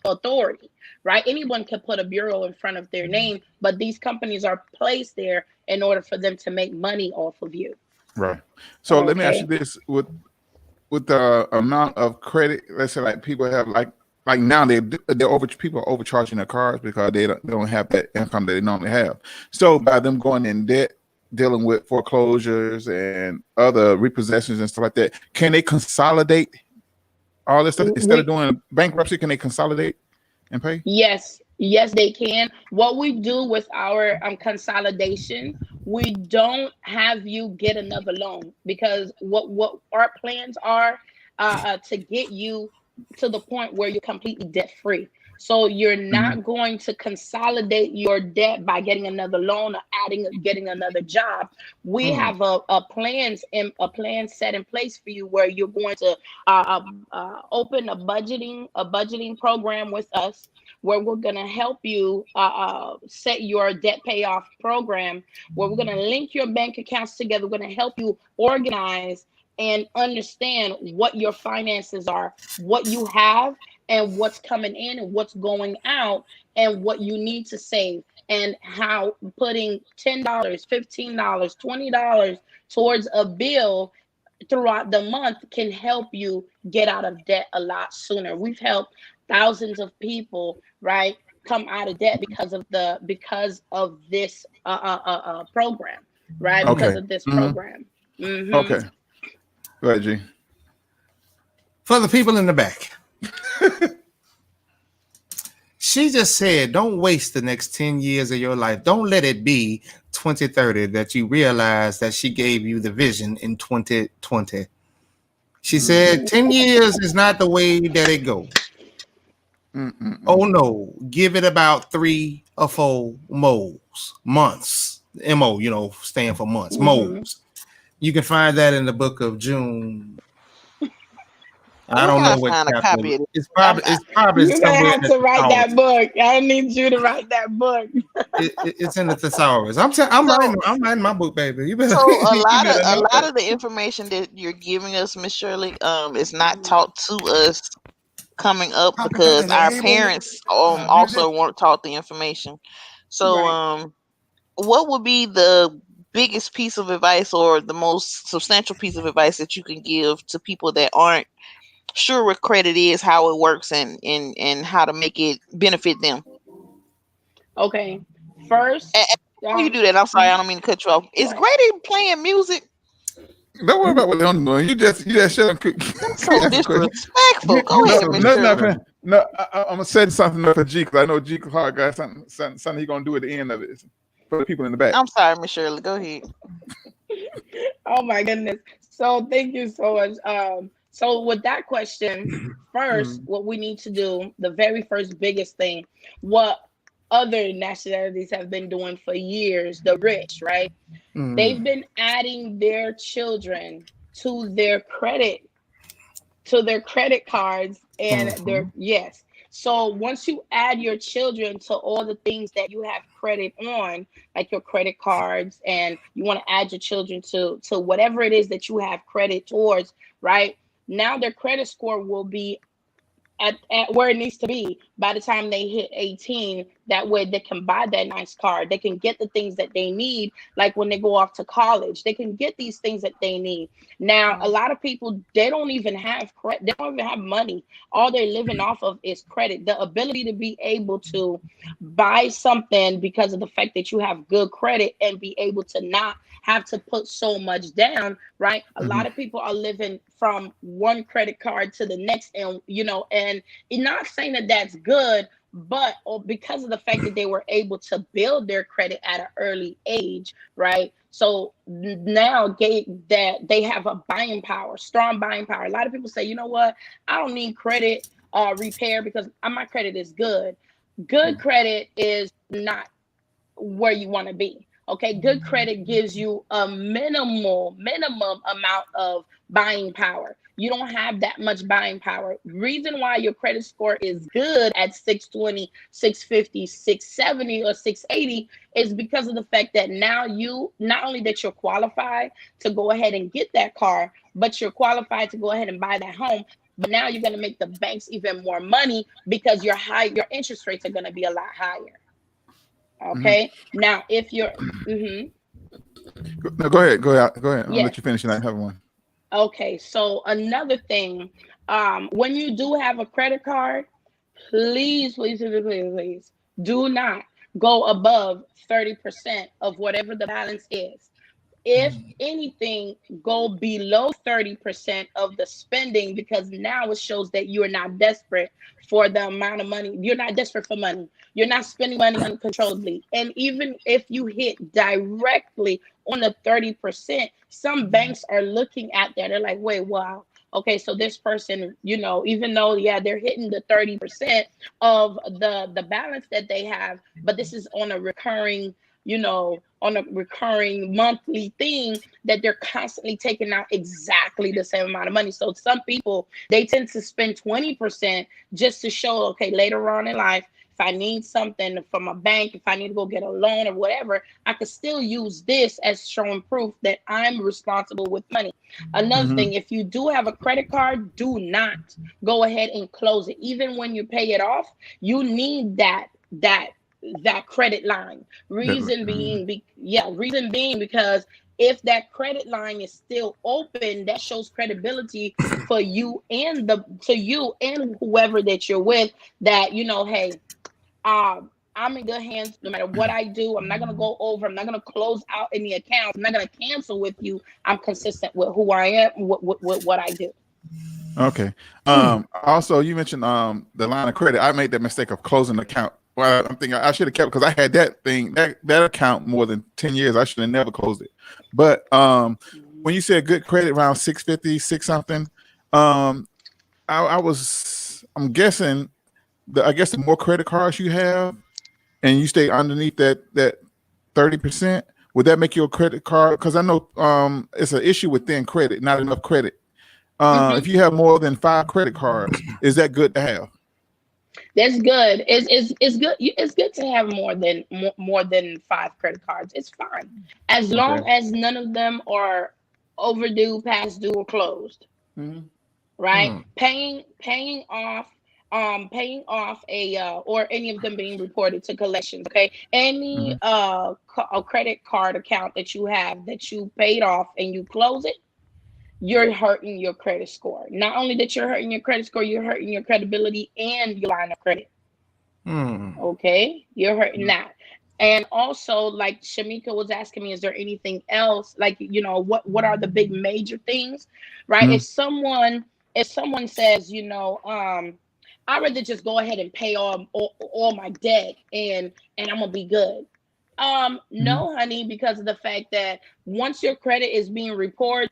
authority, right? Anyone can put a bureau in front of their name, but these companies are placed there in order for them to make money off of you. Right. So let me ask you Okay. this: with the amount of credit, let's say like people have like now they're over people are overcharging their cars because they don't have that income that they normally have. So by them going in debt, dealing with foreclosures and other repossessions and stuff like that, can they consolidate all this stuff instead of We doing bankruptcy? Can they consolidate and pay? Yes, yes, they can. What we do with our consolidation, we don't have you get another loan because what our plans are to get you to the point where you're completely debt free. So you're Hmm. not going to consolidate your debt by getting another loan or getting another job. We mm. have a plan set in place for you where you're going to open a budgeting program with us where we're going to help you set your debt payoff program, where we're going to link your bank accounts together. We're going to help you organize and understand what your finances are, what you have, and what's coming in and what's going out, and what you need to save, and how putting $10, $15, $20 towards a bill throughout the month can help you get out of debt a lot sooner. We've helped thousands of people, right, come out of debt because of this program, right? Mm. Because Okay. of this Hmm. program. Hmm. Okay. Go ahead, G. For the people in the back, she just said, don't waste the next 10 years of your life. Don't let it be 2030 that you realize that she gave you the vision in 2020. She said 10 years is not the way that it goes. Mm-mm-mm. Oh no, give it about 3 or 4 months. MO, stand for months. Hmm. Moles. You can find that in the book of June. I Where don't can know I what find a chapter. copy of this? It's I'm, probably I, it's probably You're gonna somewhere in have the to write thesaurus. that book. I need you to write that book. It's in the thesaurus. I'm so writing. I'm writing my book, baby. You better so a you lot of better a know lot that. of the information that you're giving us, Miss Shirley, is not taught to us coming up Because because of the our able parents music. also weren't taught the information. So Right. what would be the biggest piece of advice or the most substantial piece of advice that you can give to people that aren't sure what credit is, how it works, and how to make it benefit them? Okay. First, Before you do that, I'm sorry, I don't mean to cut you off. Is Go ahead. Grady playing music? Don't worry about what they're doing. You just shut up. That's so Ask a question. disrespectful. Go No, ahead, So Miss no, not Shirley. fan. No, I'm gonna say something up for G because I know G Hard got something he gonna do at the end of it for the people in the back. I'm sorry, Miss Shirley. Go ahead. Oh my goodness. So thank you so much. So with that question, first, what we need to do, the very first biggest thing, what other nationalities have been doing for years, the rich, right? They've been adding their children to their credit cards and their yes. So once you add your children to all the things that you have credit on, like your credit cards, and you want to add your children to whatever it is that you have credit towards, right? Now their credit score will be at where it needs to be by the time they hit 18. That way they can buy that nice car. They can get the things that they need, like when they go off to college. They can get these things that they need. Now, a lot of people, they don't even have credit. They don't even have money. All they're living off of is credit. The ability to be able to buy something because of the fact that you have good credit and be able to not have to put so much down, right? A lot of people are living from one credit card to the next, and and not saying that that's good, but because of the fact that they were able to build their credit at an early age, right? So now that they have a buying power, strong buying power. A lot of people say, you know what, I don't need credit repair because my credit is good. Good credit is not where you want to be. Okay, good credit gives you a minimum amount of buying power. You don't have that much buying power. Reason why your credit score is good at 620, 650, 670, or 680 is because of the fact that now you not only that you're qualified to go ahead and get that car, but you're qualified to go ahead and buy that home. But now you're going to make the banks even more money because your interest rates are going to be a lot higher. Okay. Now, if you're, No, go ahead. Go ahead. I'll yes. let you finish, and I have one. Okay. So another thing, when you do have a credit card, please, please, please, please, please do not go above 30% of whatever the balance is. If anything, go below 30% of the spending, because now it shows that you are not desperate for the amount of money. You're not desperate for money. You're not spending money uncontrollably. And even if you hit directly on the 30%, some banks are looking at that. They're like, wait, wow. Okay, so this person, even though, yeah, they're hitting the 30% of the balance that they have, but this is on a recurring monthly thing that they're constantly taking out exactly the same amount of money. So some people, they tend to spend 20% just to show, okay, later on in life, if I need something from a bank, if I need to go get a loan or whatever, I could still use this as showing proof that I'm responsible with money. Another thing, if you do have a credit card, do not go ahead and close it. Even when you pay it off, you need that credit line. Reason being because if that credit line is still open, that shows credibility for you and whoever that you're with, that hey, I'm in good hands no matter what I do. I'm not going to go over. I'm not going to close out any accounts. I'm not going to cancel with you. I'm consistent with who I am, what I do. Okay. Also, you mentioned the line of credit. I made that mistake of closing the account. Well, I'm thinking I should have kept, because I had that account more than 10 years. I should have never closed it. But when you said good credit around 650, six something, I'm guessing the more credit cards you have and you stay underneath that 30%, would that make you a credit card? Because I know it's an issue with thin credit, not enough credit. If you have more than 5 credit cards, is that good to have? That's good. It's good. It's good to have more than 5 credit cards. It's fine as long as none of them are overdue, past due, or closed. Right? Paying off a or any of them being reported to collections. Okay, any a credit card account that you have that you paid off and you close it, you're hurting your credit score. Not only that you're hurting your credit score, you're hurting your credibility and your line of credit. Okay, you're hurting that. And also, like Shamika was asking me, is there anything else? Like, what are the big major things, right? Mm. If someone says, I'd rather just go ahead and pay all my debt and I'm gonna be good. Mhm. No, honey, because of the fact that once your credit is being reported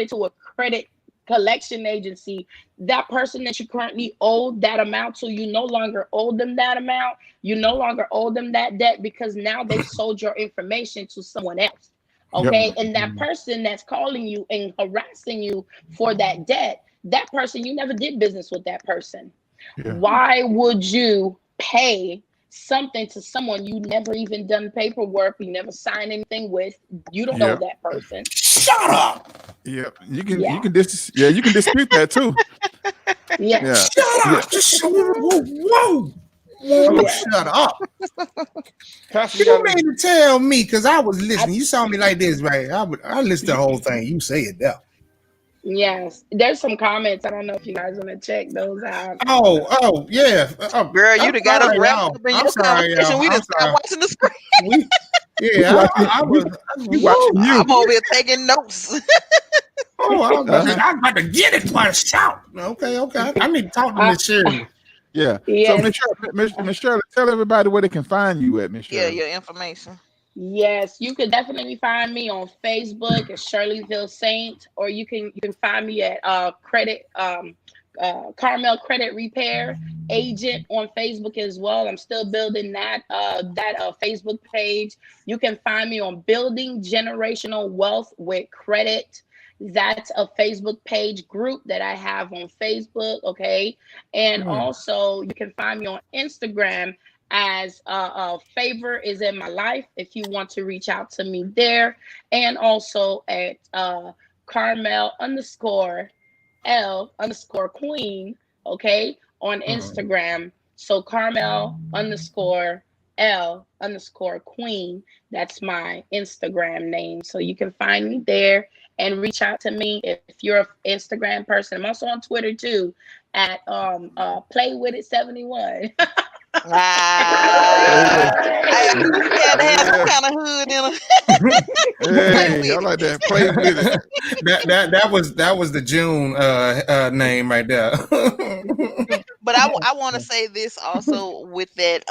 to a credit collection agency, that person that you currently owe that amount to, you no longer owe them that amount. You no longer owe them that debt because now they've sold your information to someone else. Yep. Okay. And that person that's calling you and harassing you for that debt, that person, you never did business with that person. Yeah. Why would you pay something to someone you never even done paperwork, you never signed anything with? You don't know Yep. that person. Shut up. Yep. Yeah. You can dispute that too. Yeah. Yeah. Shut Yeah. up. Just whoa. Yeah. Shut up. Pastor, You mean to tell me, because I was listening, I- you saw me like this, right? I listened to the whole thing. You say it there. Yes. There's some comments. I don't know if you guys want to check those out. Yeah. Girl, you I'm done got us sorry, wrapped y'all. up in I'm your sorry, y'all. conversation. We I'm didn't stop sorry. watching the screen. we watching, we watching Whoa. you. I'm over here taking notes. Oh, I was Uh-huh. about to get it by a shout. Okay. I need to talk to Miss Shirley. Yeah. So Yes. Miss Shirley, tell everybody where they can find you at, Miss Yeah, Shirley. your information. Yes, you could definitely find me on Facebook as Cherly Vilsaint, or you can find me at Carmel Credit Repair Agent on Facebook as well. I'm still building that Facebook page. You can find me on Building Generational Wealth with Credit. That's a Facebook page group that I have on Facebook. Okay, and Good. also you can find me on Instagram as Favor is in my life if you want to reach out to me there, and also at Carmel underscore L underscore Queen, okay, on Instagram. So Carmel underscore L underscore Queen, that's my Instagram name. So you can find me there and reach out to me if you're an Instagram person. I'm also on Twitter too at Play With It 71. Play with I you had to have some Yeah. kind of hood in them. Play Hey, I with it. like that. Play with it. that was the June name right there. But I want to say this also with that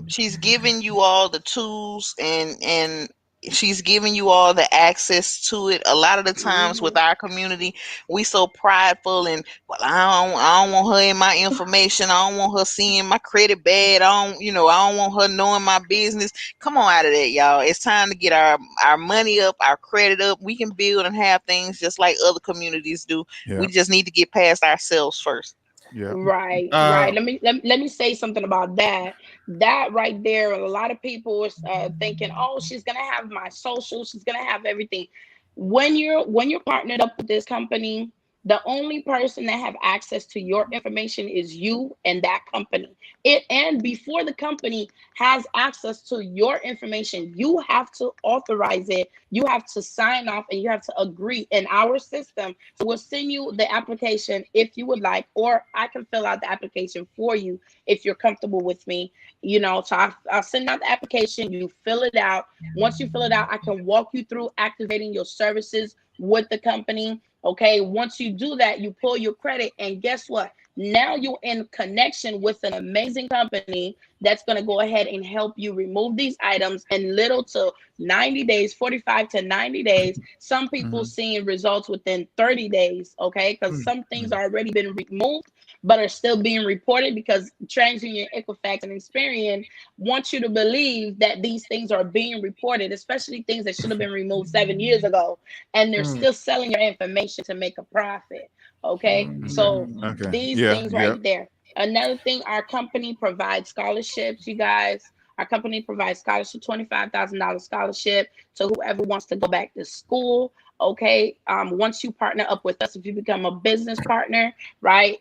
she's giving you all the tools and she's giving you all the access to it. A lot of the times with our community, we so prideful and well, I don't want her in my information. I don't want her seeing my credit bad. I don't want her knowing my business. Come on out of that, y'all. It's time to get our money up, our credit up. We can build and have things just like other communities do. Yeah. We just need to get past ourselves first. Yeah. Right, right. Let me say something about that. That right there, a lot of people was thinking, "Oh, she's gonna have my social. She's gonna have everything." When you're partnered up with this company, the only person that have access to your information is you and that company. And before the company has access to your information, you have to authorize it. You have to sign off and you have to agree in our system. So we'll send you the application if you would like, or I can fill out the application for you if you're comfortable with me. So I'll send out the application. You fill it out. Once you fill it out, I can walk you through activating your services with the company. Okay. Once you do that, you pull your credit, and guess what? Now you're in connection with an amazing company that's going to go ahead and help you remove these items in little to 90 days, 45 to 90 days. Some people seeing results within 30 days. Okay. Because some things are already been removed, but are still being reported because TransUnion, Equifax, and Experian want you to believe that these things are being reported, especially things that should have been removed 7 years ago, and they're still selling your information to make a profit. Okay, so Okay. these Yeah. things Yeah. right there. Another thing, our company provides scholarships, you guys. Our company provides scholarship, $25,000 scholarship to whoever wants to go back to school. Okay, once you partner up with us, if you become a business partner, right,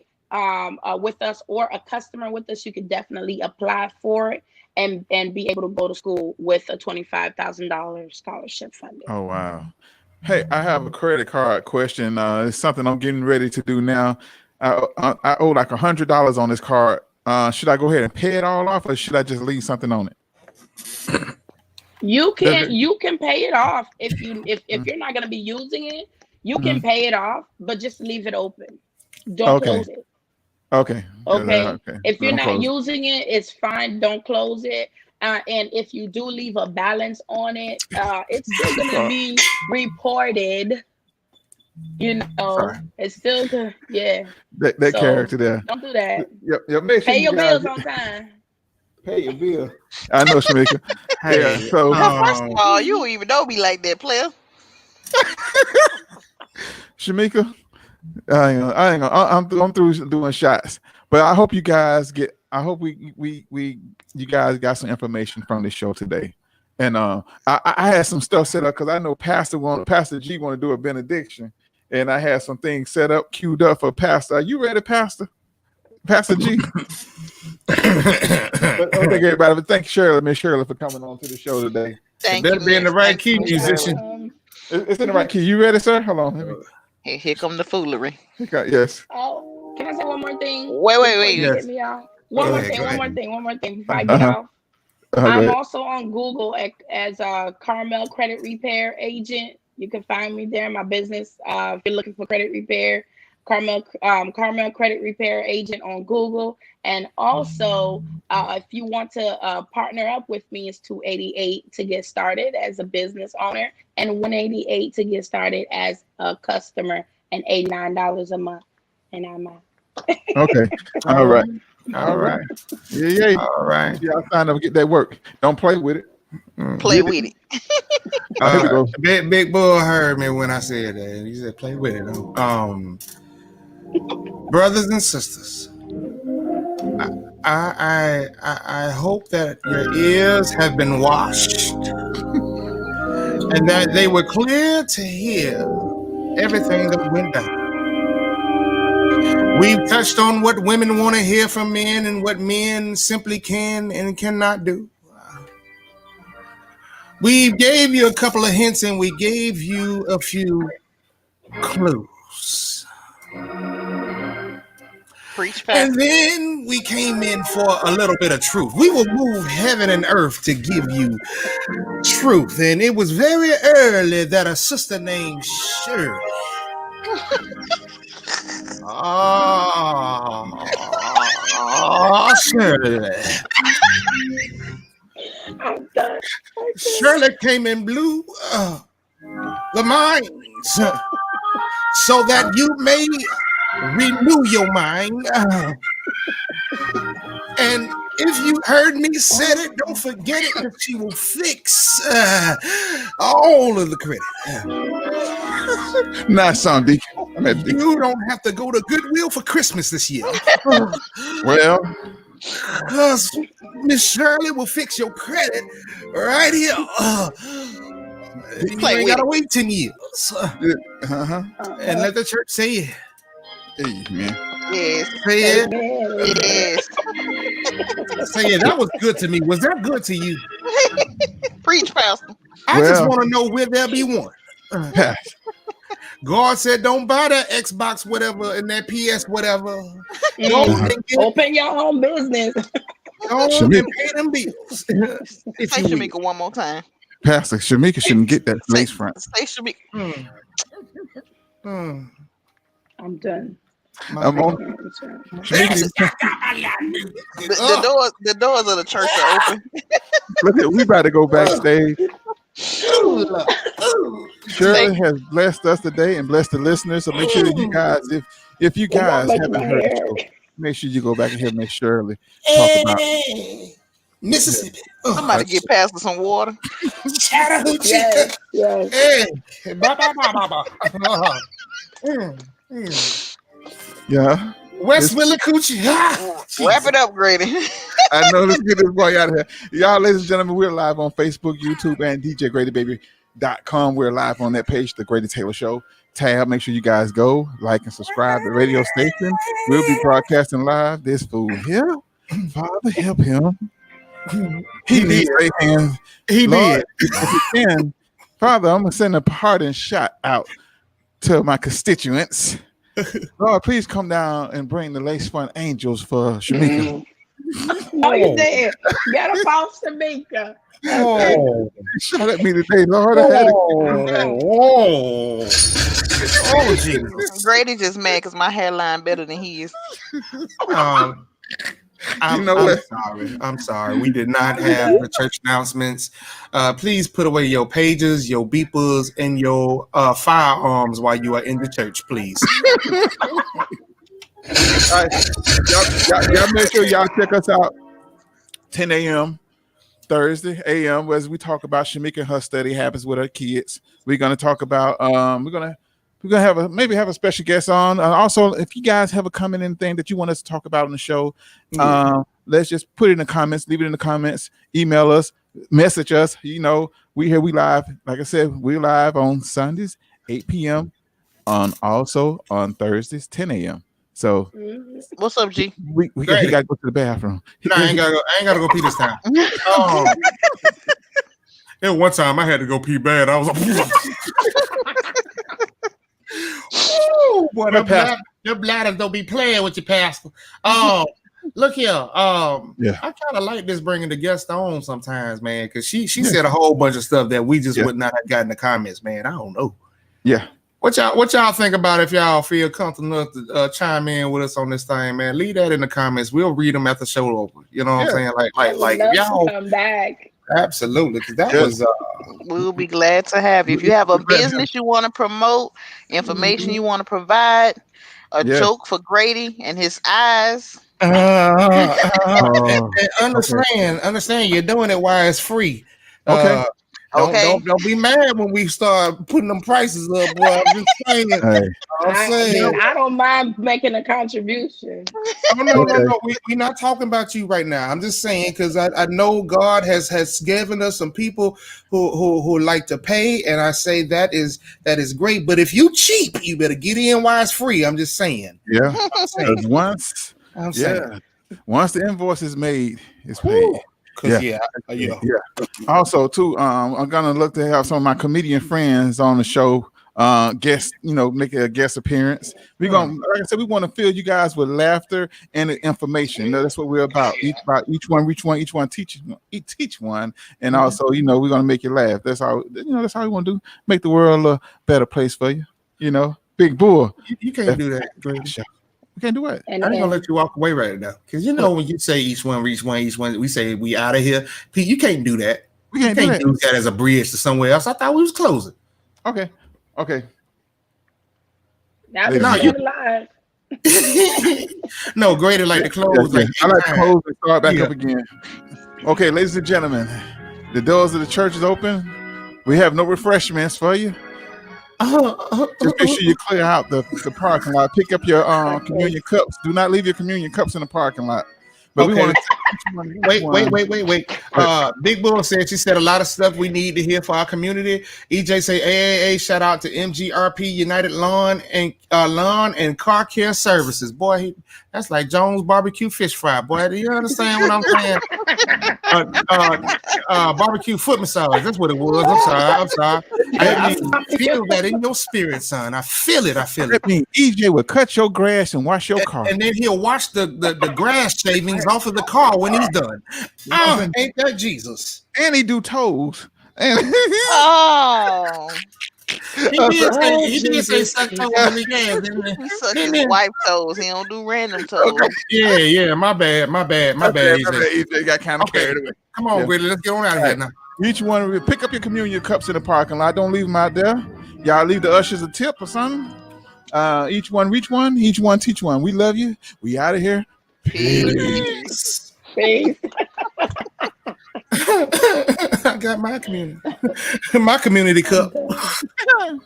with us or a customer with us, you can definitely apply for it and be able to go to school with a $25,000 scholarship funding. Oh wow. Hey, I have a credit card question. It's something I'm getting ready to do now. I owe like $100 on this card. Should I go ahead and pay it all off, or should I just leave something on it? You Does can pay it off if you're not gonna be using it. You can Mhm. pay it off, but just leave it open. Don't Okay. close it. Okay. Okay. Okay. If you're Don't not close it. using it, it's fine. Don't close it. And if you do leave a balance on it, it's still gonna Sorry. be reported. Sorry. It's still good. Yeah. That So character there. don't do that. Yep. Yep. Make sure Pay you your guys bills on time. pay your bill. I know, Shamika. Yeah. Hey, So, First of all, you don't even know me like that, player. Shamika, I ain't gonna, I'm through doing shots, but I hope you guys get. I hope you guys got some information from the show today, and I had some stuff set up because I know Pastor G want to do a benediction, and I had some things set up, queued up for Pastor. Are you ready, Pastor? Pastor G. But thank everybody. But thank Shirley, Miss Shirley, for coming on to the show today. Thank better you, be in the Miss. right Thank key, you, Miss Shirley. musician. It's in the right key. You ready, sir? Hold on. Let me. Here come the foolery. Yes. Oh, can I say one more thing? Wait. Before you Yes. get me off? Go One more ahead, thing. go One ahead. more thing. One more thing before I Uh-huh. get off. Go I'm ahead. also on Google as a Carmel Credit Repair agent. You can find me there in my business. If you're looking for credit repair, Carmel Credit Repair agent on Google. And also, if you want to partner up with me, it's $288 to get started as a business owner, and $188 to get started as a customer, and $89 a month. And I'm out. Okay. All right. All right. Yeah. All right. Y'all sign up and get that work. Don't play with it. Play Get with it. Here we go. Big Bull heard me when I said that. He said, "Play with it." Brothers and sisters, I hope that your ears have been washed and that they were clear to hear everything that went down. We've touched on what women want to hear from men and what men simply can and cannot do. We gave you a couple of hints and we gave you a few clues. Preach And fast. then we came in for a little bit of truth. We will move heaven and earth to give you truth. And it was very early that a sister named Shirley. Shirley. I'm done. Shirley came and blew the minds so that you may renew your mind. And if you heard me say it, don't forget it because she will fix all of the credit. Nice song, Deacon. I'm at Deacon. You don't have to go to Goodwill for Christmas this year. Well, Because Miss Shirley will fix your credit right here. You Play ain't with gotta it. wait 10 years. uh-huh. And let the church say it. Hey, man. Yes. Say it. Yes. Say it. That was good to me. Was that good to you? Preach, Pastor. I just Well- want to know will there be one. Pass. God said, don't buy that Xbox whatever and that PS whatever. Go Mm. and get Open your own business. go and pay them bills. If Say you will. Shamika one more time. Pastor Shamika shouldn't get that Say, lace front. say Shamika. I'm done. I'm on. Shamika, The doors of the church are open. look at, we about to go backstage. Shirley has blessed us today and blessed the listeners. So make sure that you guys, if you guys haven't heard the show, make sure you go back and hear Miss Shirley talk about. Mississippi. I'm about to get Pastor some water. Chattahoochee. Yes, yes. Hey, ba ba ba ba ba. Yeah, West Willacoochee. Wrap it up, Grady. I know. Let's get this boy out of here, y'all, ladies and gentlemen. We're live on Facebook, YouTube, and DJGradyBaby.com. We're live on that page, The Grady Taylor Show tab. Make sure you guys go like and subscribe to the radio station. We'll be broadcasting live. This fool here, Father, help him. He needs a hand. He Lord, did. if you can, Father, I'm gonna send a pardon shot out to my constituents. Lord, please come down and bring the lace front angels for Shamika. Oh, you did. Get a false Shamika. Oh, Shot at me today, Lord. I had oh, Jesus. Grady just mad because my hairline better than his. Um, You know I'm what? sorry. I'm sorry. We did not have the church announcements. Please put away your pages, your beepers, and your firearms while you are in the church, please. All right. Y'all make sure y'all check us out 10 a.m. Thursday a.m. as we talk about Shamika and her study habits with her kids. We're gonna talk about we're gonna have a special guest on. Also, if you guys have a comment, anything that you want us to talk about on the show, let's just put it in the comments. Leave it in the comments. Email us, message us. You know, we live. Like I said, we're live on Sundays 8 p.m. also on Thursdays 10 a.m. So What's up, G? he got to go to the bathroom. No, I ain't gotta go pee this time. Yeah, one time I had to go pee bad. I was like, "Ooh, boy, your bladders don't be playing with your pastor." Oh, look here. I kind of like this bringing the guest on sometimes, man, because she said a whole bunch of stuff that we just would not have gotten in the comments, man. I don't know. Yeah. What y'all think about if y'all feel comfortable enough to chime in with us on this thing, man? Leave that in the comments. We'll read them at the show over. You know what I'm saying? Like if y'all come back. Absolutely, because that was. We'll be glad to have you. If you have a business you want to promote, information you want to provide, a joke for Grady and his eyes. Understand. You're doing it while it's free. Okay. Don't be mad when we start putting them prices up, boy. I'm just saying. I don't mind making a contribution. No. We're not talking about you right now. I'm just saying because I know God has given us some people who like to pay, and I say that is great. But if you cheap, you better get in while it's free. I'm just saying. Yeah. Once the invoice is made, it's paid. Also, too, I'm gonna look to have some of my comedian friends on the show. Make a guest appearance. We're gonna, like I said, we want to fill you guys with laughter and information. That's what we're about. Each one teach one, and also, we're gonna make you laugh. That's how we want to do. Make the world a better place for you. Big bull. You can't do that. We can't do it. I ain't gonna let you walk away right now, because when you say each one, we say we out of here. Pete, you can't do that. We can't do that as a bridge to somewhere else. I thought we was closing. Okay. That's not live. No, greater like to close. I like to close and start back up again. Okay, ladies and gentlemen, the doors of the church is open. We have no refreshments for you. Just make sure you clear out the parking lot. Pick up your communion cups. Do not leave your communion cups in the parking lot. But we want to wait. Big Bull said she said a lot of stuff we need to hear for our community. EJ say AAA, shout out to MGRP United Lawn and Car Care Services. Boy, that's like Jones Barbecue Fish Fry. Boy, do you understand what I'm saying? Barbecue foot massage. That's what it was. I'm sorry. I feel that in your spirit, son. I feel it. That means EJ will cut your grass and wash your car. And then he'll wash the grass shavings off of the car when he's done. Ain't that Jesus? And he do toes. Oh. He did say suck toes when he can. He suck his wife toes. He don't do random toes. Okay. Yeah. My bad. EJ got kind of carried away. Come on, Gridley. Let's get on out of here now. Each one will pick up your communion cups in the parking lot. Don't leave them out there. Y'all leave the ushers a tip or something. Each one reach one. Each one teach one. We love you. We out of here. Peace. Peace. I got my community cup.